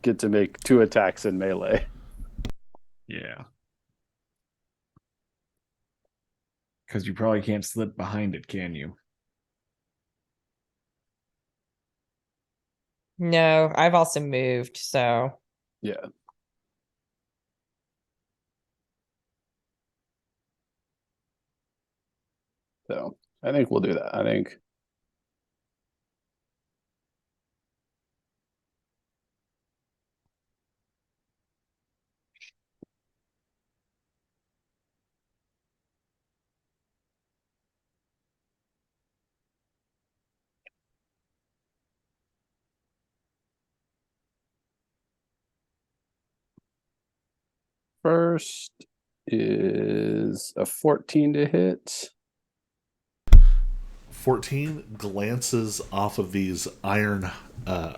get to make 2 attacks in melee? Yeah. Because you probably can't slip behind it, can you? No, I've also moved, so Yeah. So I think we'll do that. I think first is a 14 to hit. 14 glances off of these iron. Why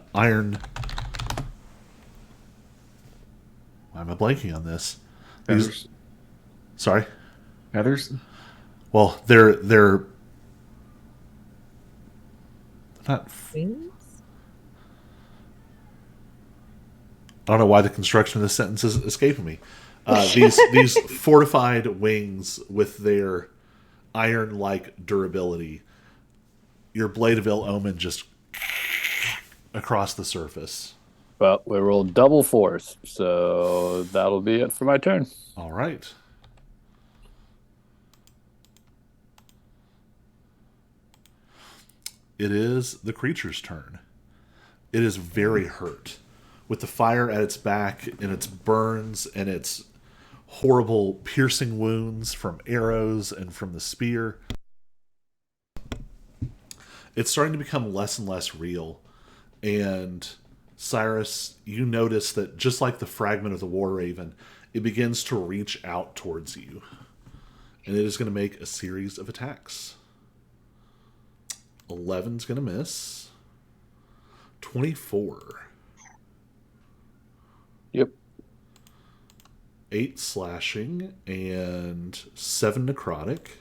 am I blanking on this? Feathers. Sorry. Feathers? Well, they're not. wings? I don't know why the construction of this sentence is escaping me. These fortified wings with their iron-like durability, your Blade of Ill Omen just across the surface. Well, we rolled double force, so that'll be it for my turn. All right. It is the creature's turn. It is very hurt. With the fire at its back and its burns and its horrible piercing wounds from arrows and from the spear, it's starting to become less and less real. And Cyrus, you notice that just like the fragment of the War Raven, it begins to reach out towards you. And it is going to make a series of attacks. 11's going to miss. 24. Yep. 8 slashing and 7 necrotic.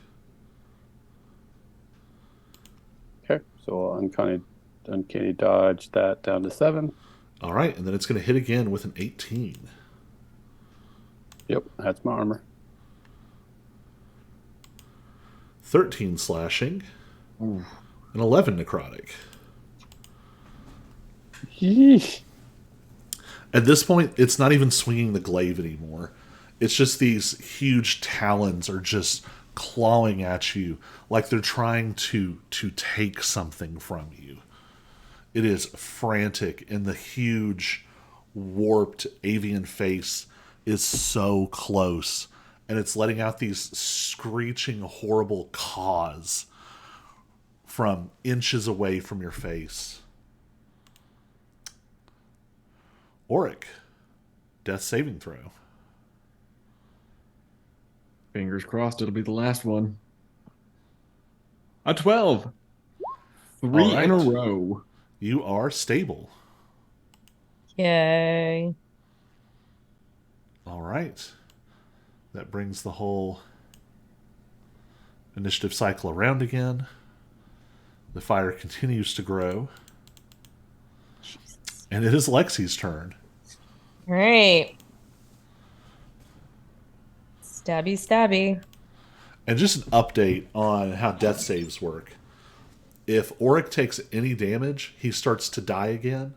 Okay, so uncanny dodge that down to 7. All right, and then it's going to hit again with an 18. Yep, that's my armor. 13 slashing Ooh. and 11 necrotic. Yeesh. At this point, it's not even swinging the glaive anymore. It's just these huge talons are just clawing at you like they're trying to take something from you. It is frantic, and the huge, warped avian face is so close, and it's letting out these screeching, horrible caws from inches away from your face. Auric, death saving throw. Fingers crossed it'll be the last one. A 12. 3 All right. in a row. You are stable. Yay. All right. That brings the whole initiative cycle around again. The fire continues to grow. And it is Lexi's turn. All right. Stabby, stabby. And just an update on how death saves work. If Auric takes any damage, he starts to die again.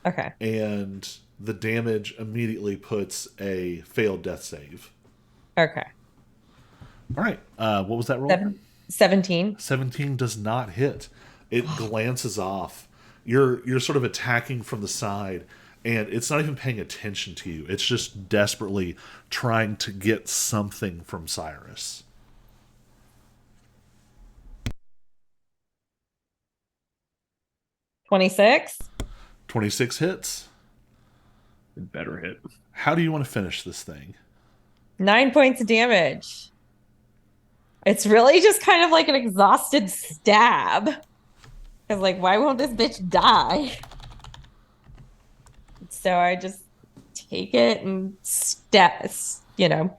Okay. And the damage immediately puts a failed death save. Okay. All right. What was that roll? 17. 17 does not hit. It glances off. You're sort of attacking from the side, and it's not even paying attention to you. It's just desperately trying to get something from Cyrus. 26. 26 hits. It better hit. How do you want to finish this thing? 9 points of damage. It's really just kind of like an exhausted stab. Because, like, why won't this bitch die? So I just take it and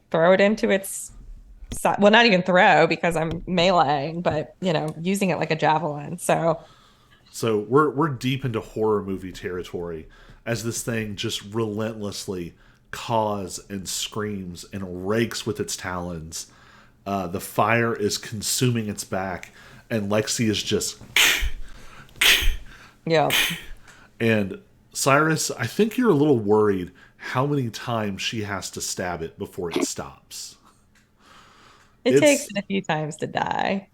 throw it into its side. Well, not even throw because I'm meleeing, but, using it like a javelin. So we're deep into horror movie territory as this thing just relentlessly caws and screams and rakes with its talons. The fire is consuming its back, and Lexi is just... yeah. And Cyrus, I think you're a little worried how many times she has to stab it before it stops. It takes it a few times to die.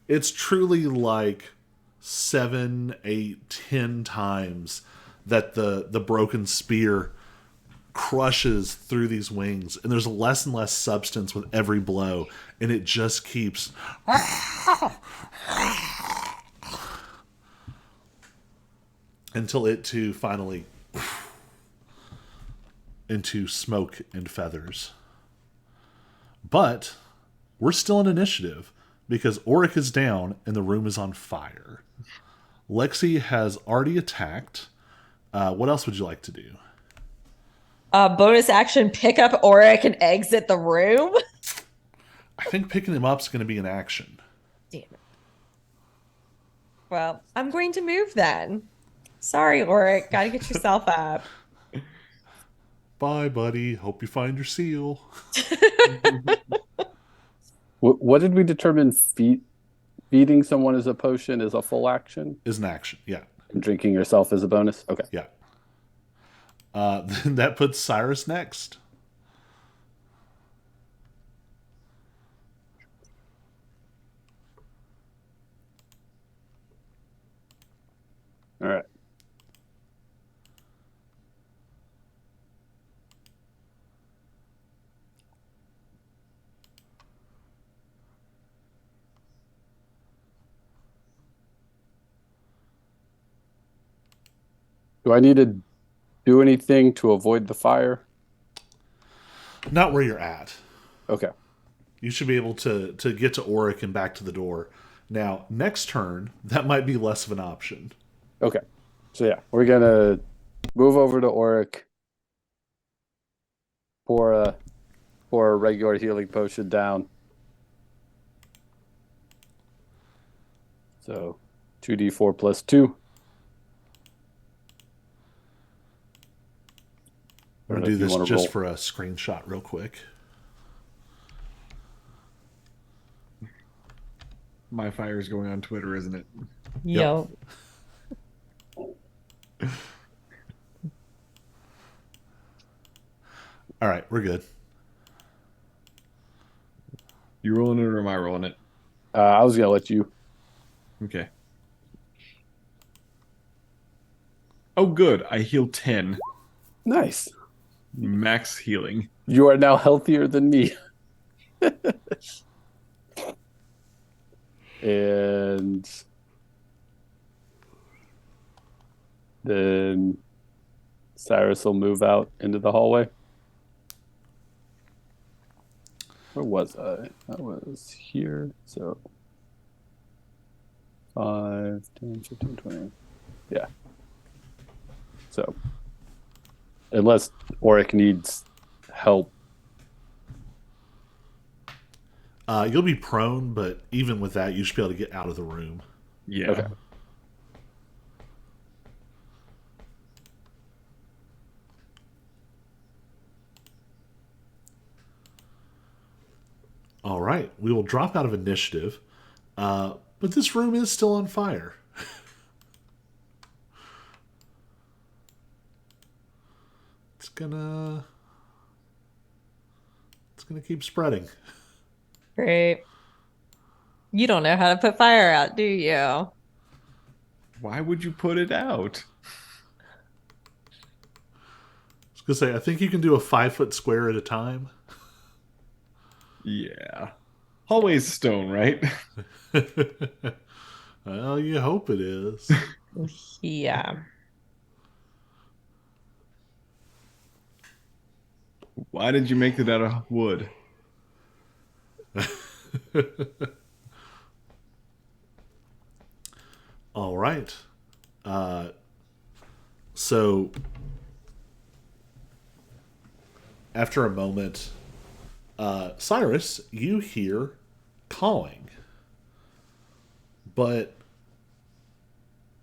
It's truly like 7, 8, 10 times that the broken spear crushes through these wings, and there's less and less substance with every blow, and it just keeps until it too finally into smoke and feathers. But we're still in initiative because Auric is down and the room is on fire. Lexi has already attacked. What else would you like to do? Bonus action, pick up Auric and exit the room. I think picking him up is going to be an action. Damn it. Well, I'm going to move then. Sorry, Auric. Got to get yourself up. Bye, buddy. Hope you find your seal. What did we determine? Feeding someone as a potion is a full action, Is an action. Yeah. and drinking yourself is a bonus. Okay. Yeah. Then that puts Cyrus next. All right. Do I need to do anything to avoid the fire? Not where you're at. Okay. You should be able to get to Auric and back to the door. Now, next turn, that might be less of an option. Okay. So yeah, we're gonna move over to Auric. Pour a regular healing potion down. So 2d4 plus 2. I'm going to do this just for a screenshot real quick. My fire's going on Twitter, isn't it? Yo. All right, we're good. You rolling it or am I rolling it? I was gonna let you. Okay. Oh, good. I heal 10. Nice. Max healing. You are now healthier than me. And then Cyrus will move out into the hallway. Where was I? I was here. So 5, 10, 15, 20. Yeah. So unless Auric needs help. You'll be prone, but even with that, you should be able to get out of the room. Yeah. Okay. All right, we will drop out of initiative, but this room is still on fire. It's gonna keep spreading. Great. You don't know how to put fire out, do you? Why would you put it out? I was gonna say, I think you can do a 5-foot square at a time. Yeah. Hallway's stone, right? Well, you hope it is. Yeah. Why did you make it out of wood? All right. So after a moment, Cyrus, you hear cawing, but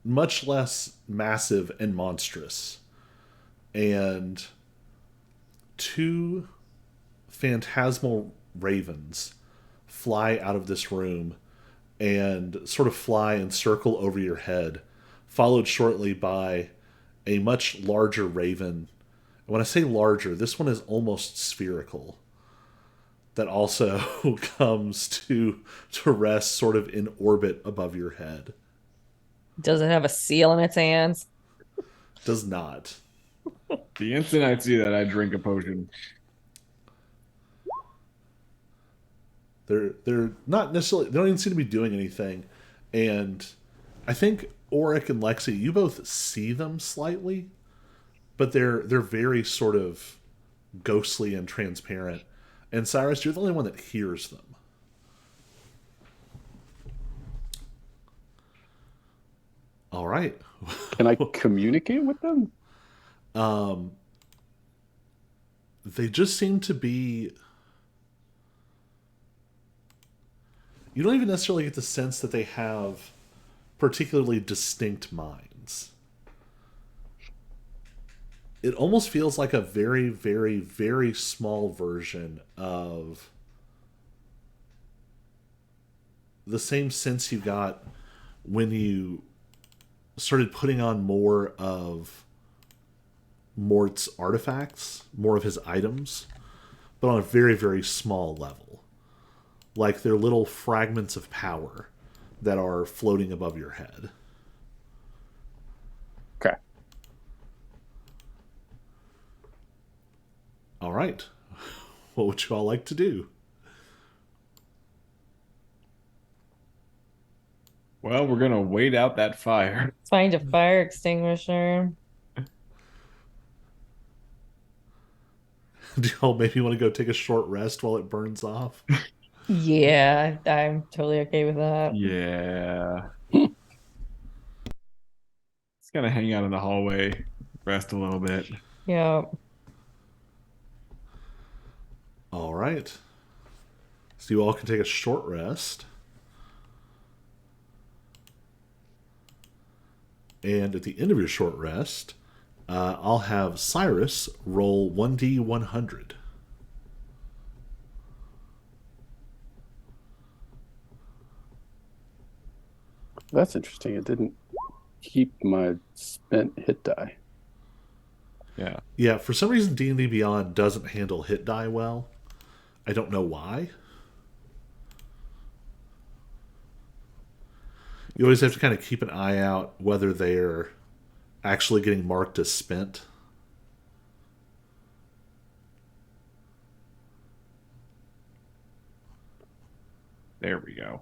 much less massive and monstrous. And two phantasmal ravens fly out of this room and sort of fly and circle over your head, followed shortly by a much larger raven. When I say larger, this one is almost spherical, that also comes to rest sort of in orbit above your head. Does it have a seal in its hands? Does not. The instant I see that, I drink a potion. They're not necessarily, they don't even seem to be doing anything. And I think Auric and Lexi, you both see them slightly, but they're very sort of ghostly and transparent. And Cyrus, you're the only one that hears them. All right. Can I communicate with them? They just seem to be... You don't even necessarily get the sense that they have particularly distinct minds. it almost feels like a very, very, very small version of the same sense you got when you started putting on more of Mort's artifacts, more of his items, but on a very, very small level. Like they're little fragments of power that are floating above your head. Okay. All right. What would you all like to do? Well, we're gonna wait out that fire. Find a fire extinguisher. Do y'all maybe want to go take a short rest while it burns off? Yeah, I'm totally okay with that. Yeah. It's gonna hang out in the hallway, rest a little bit. Yeah. All right. So you all can take a short rest. And at the end of your short rest, I'll have Cyrus roll 1d100. That's interesting. It didn't keep my spent hit die. Yeah. Yeah, for some reason D&D Beyond doesn't handle hit die well. I don't know why. You always have to kind of keep an eye out whether they're actually getting marked as spent. There we go.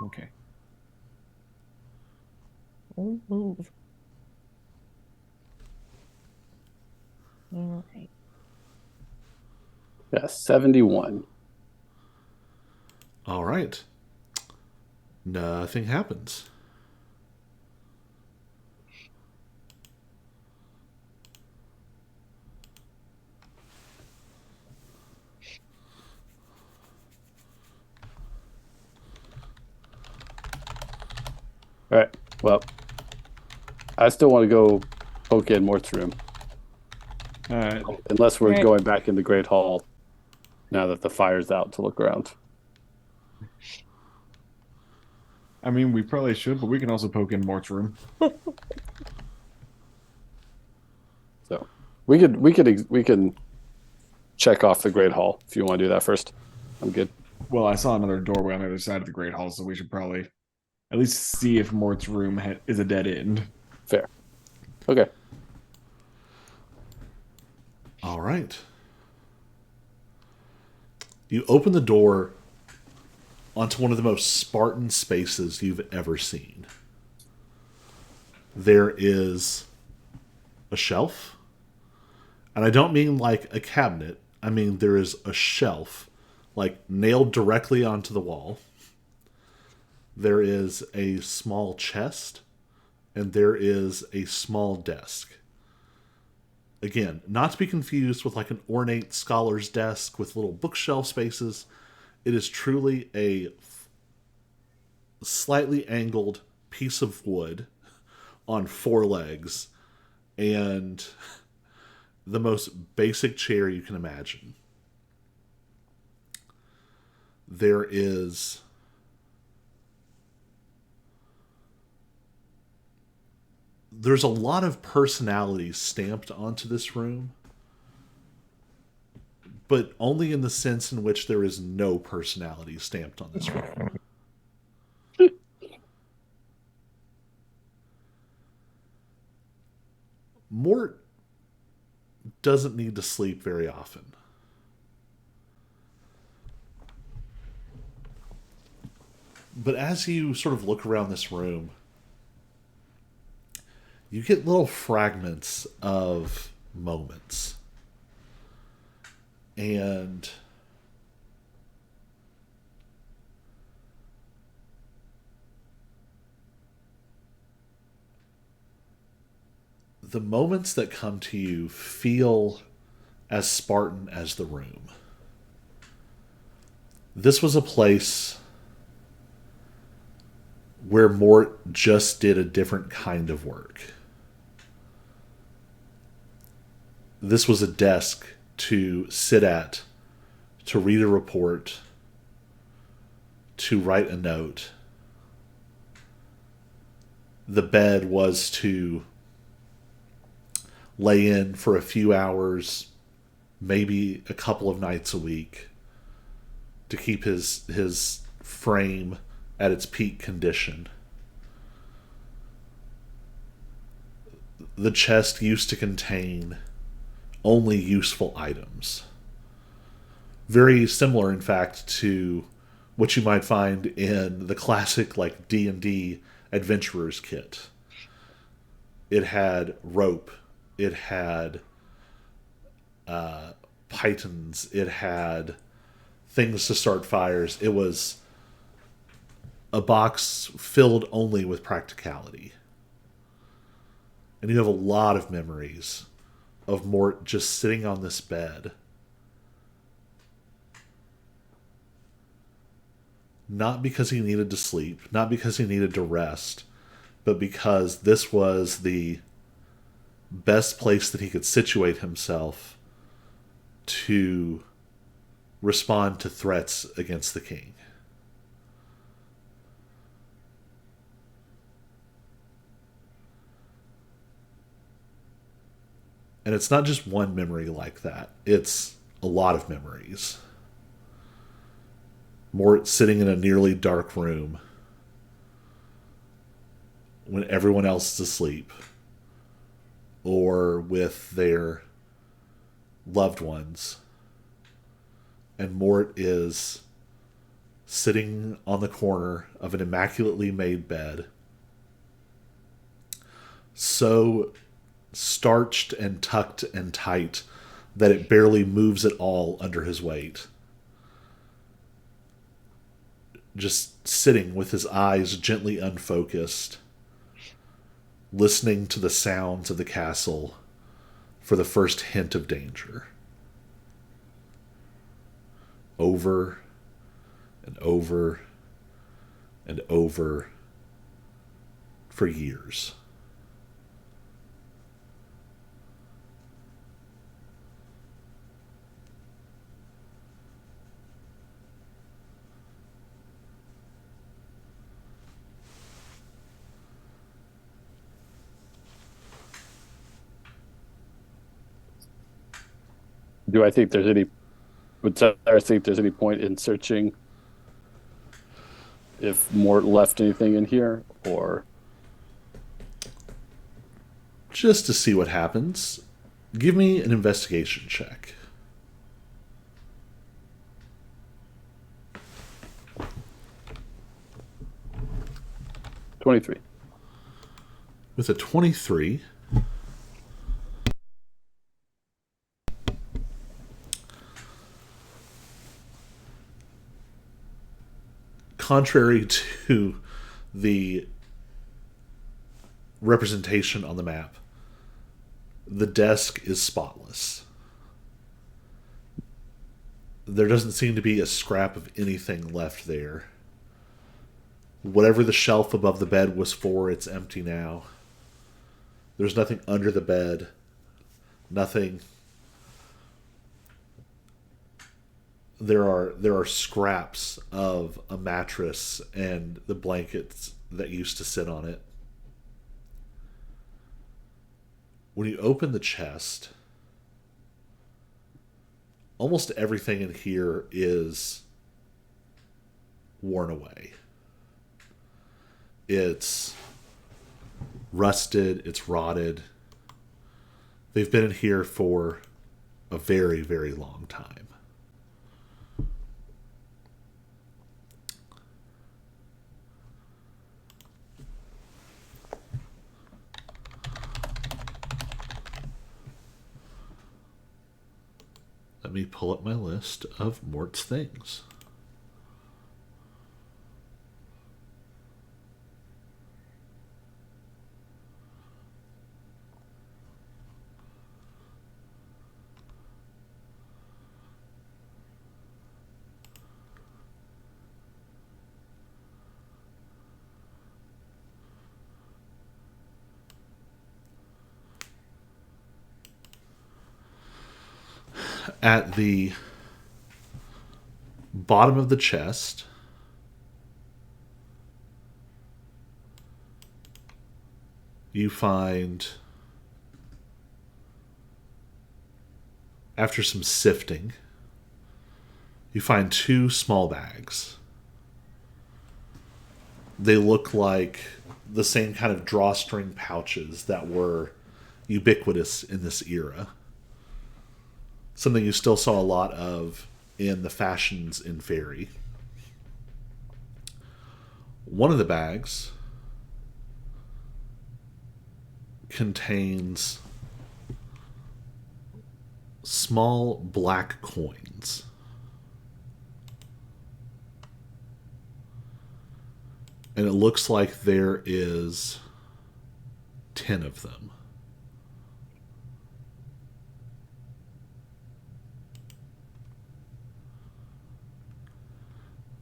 Okay. Move. All right. Yeah, 71. All right. Nothing happens. All right. Well, I still want to go poke in Mort's room, All right. unless we're Right. going back in the Great Hall now that the fire's out to look around. I mean, we probably should, but we can also poke in Mort's room. So we can check off the Great Hall if you want to do that first. I'm good. Well, I saw another doorway on the other side of the Great Hall, so we should probably at least see if Mort's room is a dead end. Fair. Okay. All right. You open the door onto one of the most Spartan spaces you've ever seen. There is a shelf. And I don't mean like a cabinet. I mean there is a shelf, like nailed directly onto the wall. There is a small chest, and there is a small desk. Again, not to be confused with like an ornate scholar's desk with little bookshelf spaces. It is truly a slightly angled piece of wood on four legs and the most basic chair you can imagine. There's a lot of personalities stamped onto this room, but only in the sense in which there is no personality stamped on this room. Mort doesn't need to sleep very often. But as you sort of look around this room, you get little fragments of moments. And the moments that come to you feel as Spartan as the room. This was a place where Mort just did a different kind of work. this was a desk to sit at, to read a report, to write a note. The bed was to lay in for a few hours, maybe a couple of nights a week, to keep his frame at its peak condition. The chest used to contain only useful items. Very similar, in fact, to what you might find in the classic like D&D adventurer's kit. It had rope, it had pitons, it had things to start fires. It was a box filled only with practicality. And you have a lot of memories of Mort just sitting on this bed, not because he needed to sleep, not because he needed to rest, but because this was the best place that he could situate himself to respond to threats against the king. And it's not just one memory like that. It's a lot of memories. Mort sitting in a nearly dark room when everyone else is asleep, or with their loved ones. And Mort is sitting on the corner of an immaculately made bed, so starched and tucked and tight that it barely moves at all under his weight. Just sitting with his eyes gently unfocused, listening to the sounds of the castle for the first hint of danger. Over and over and over for years. Do I think there's any? Would Sarah think there's any point in searching if Mort left anything in here, or Just to see what happens, give me an investigation check. $23? With a 23, contrary to the representation on the map, the desk is spotless. There doesn't seem to be a scrap of anything left there. Whatever the shelf above the bed was for, it's empty now. There's nothing under the bed. Nothing. There are scraps of a mattress and the blankets that used to sit on it. When you open the chest, almost everything in here is worn away. It's rusted, it's rotted. They've been in here for a very, very long time. Let me pull up my list of Mort's things. at the bottom of the chest, you find, after some sifting, you find two small bags. They look like the same kind of drawstring pouches that were ubiquitous in this era. Something you still saw a lot of in the fashions in Fairy. One of the bags contains small black coins. And it looks like there is 10 of them.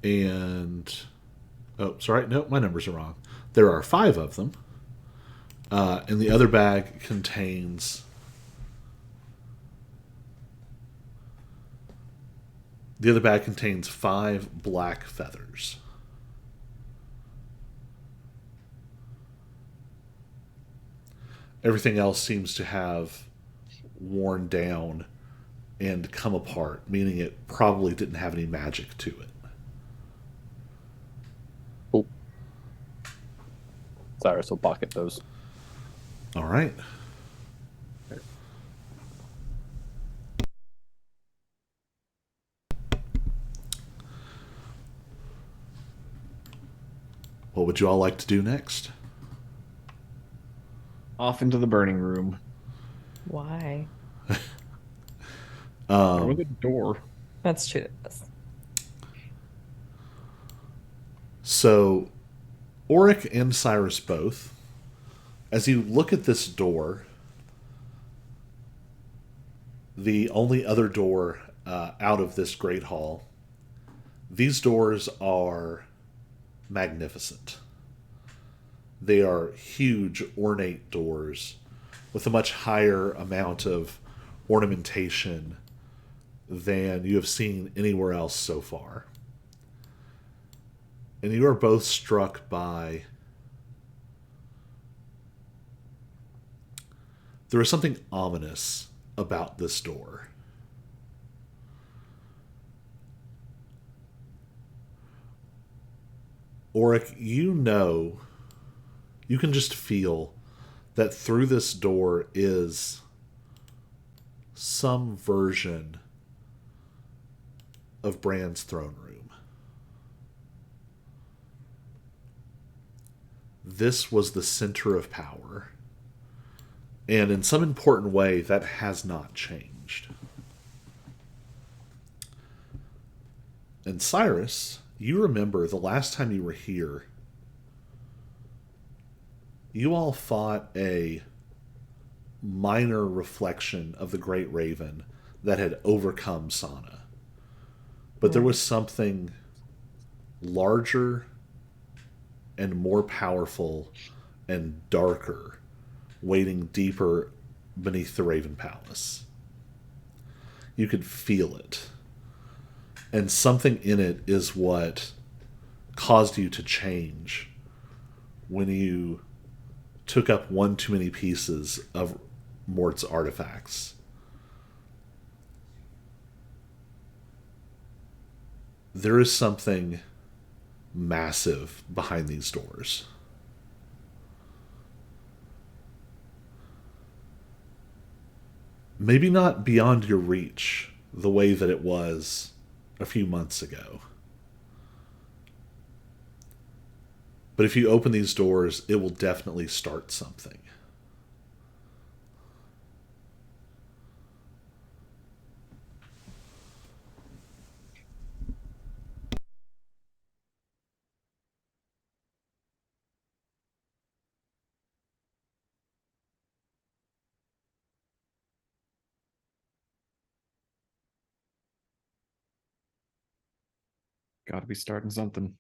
And, oh, sorry, no, my numbers are wrong. There are 5 of them. And the other bag contains five black feathers. Everything else seems to have worn down and come apart, meaning it probably didn't have any magic to it. Cool. Cyrus will pocket those. All right. What would you all like to do next? Off into the burning room. Why? There was a door. That's true. So, Auric and Cyrus both, as you look at this door, the only other door out of this great hall, these doors are magnificent. They are huge, ornate doors with a much higher amount of ornamentation than you have seen anywhere else so far. And you are both struck by, there is something ominous about this door. Auric, you can just feel that through this door is some version of Bran's throne room. This was the center of power. And in some important way, that has not changed. And Cyrus, you remember the last time you were here, you all fought a minor reflection of the Great Raven that had overcome Sana. But there was something larger and more powerful and darker waiting deeper beneath the Raven Palace. You could feel it. And something in it is what caused you to change when you took up one too many pieces of Mort's artifacts. There is something massive behind these doors. Maybe not beyond your reach the way that it was a few months ago. But if you open these doors, it will definitely start something. Got to be starting something.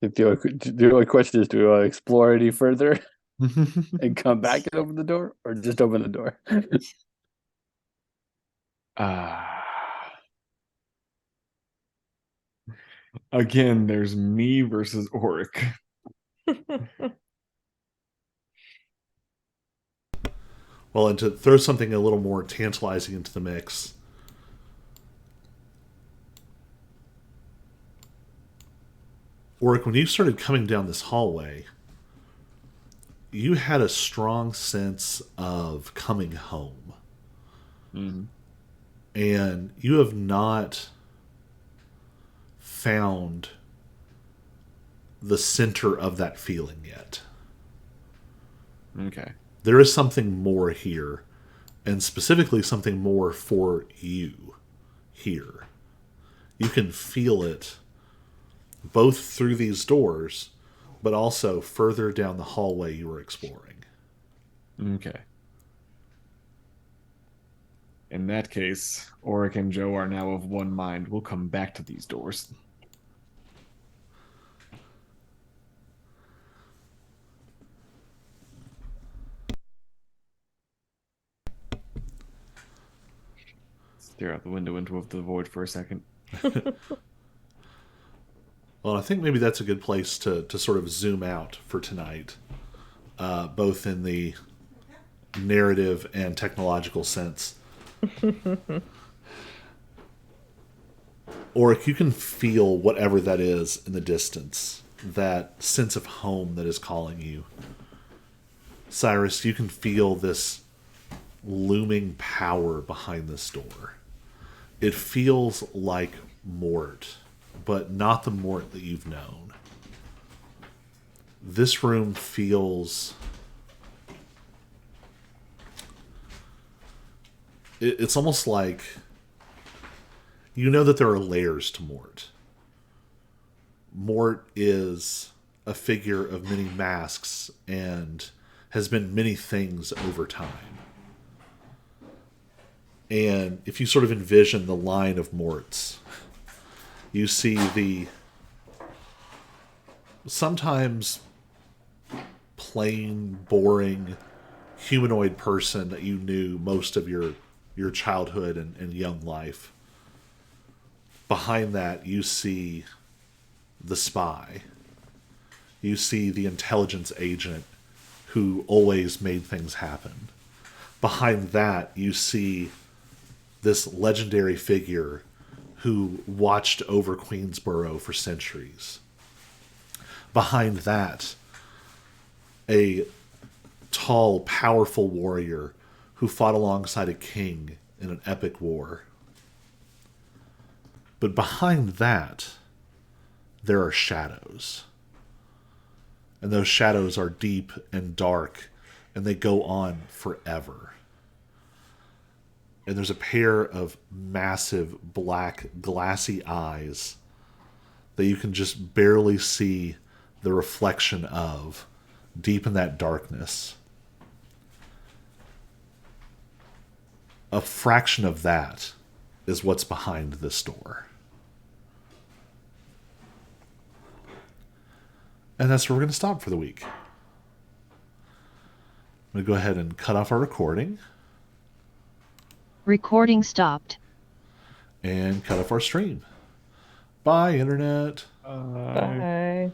The only question is, do I explore any further and come back and open the door, or just open the door? Ah. Again, there's me versus Auric. Well, and to throw something a little more tantalizing into the mix, Auric, when you started coming down this hallway, you had a strong sense of coming home. Mhm. And you have not found the center of that feeling yet. Okay. There is something more here, and specifically something more for you here. You can feel it both through these doors, but also further down the hallway you were exploring. Okay. In that case, Auric and Joe are now of one mind. We'll come back to these doors. Stare out the window into the void for a second. Well, I think maybe that's a good place to sort of zoom out for tonight, both in the narrative and technological sense. Or you can feel whatever that is in the distance, that sense of home that is calling you. Cyrus, you can feel this looming power behind this door. It feels like Mort, but not the Mort that you've known. This room feels... It's almost like... You know that there are layers to Mort. Mort is a figure of many masks and has been many things over time. And if you sort of envision the line of Morts, you see the sometimes plain, boring, humanoid person that you knew most of your childhood and young life. Behind that, you see the spy. You see the intelligence agent who always made things happen. Behind that, you see this legendary figure who watched over Queensboro for centuries. Behind that, a tall, powerful warrior who fought alongside a king in an epic war. But behind that, there are shadows. And those shadows are deep and dark, and they go on forever. And there's a pair of massive, black, glassy eyes that you can just barely see the reflection of deep in that darkness. A fraction of that is what's behind this door. And that's where we're going to stop for the week. I'm going to go ahead and cut off our recording Recording stopped. and cut off our stream. Bye, Internet. Bye.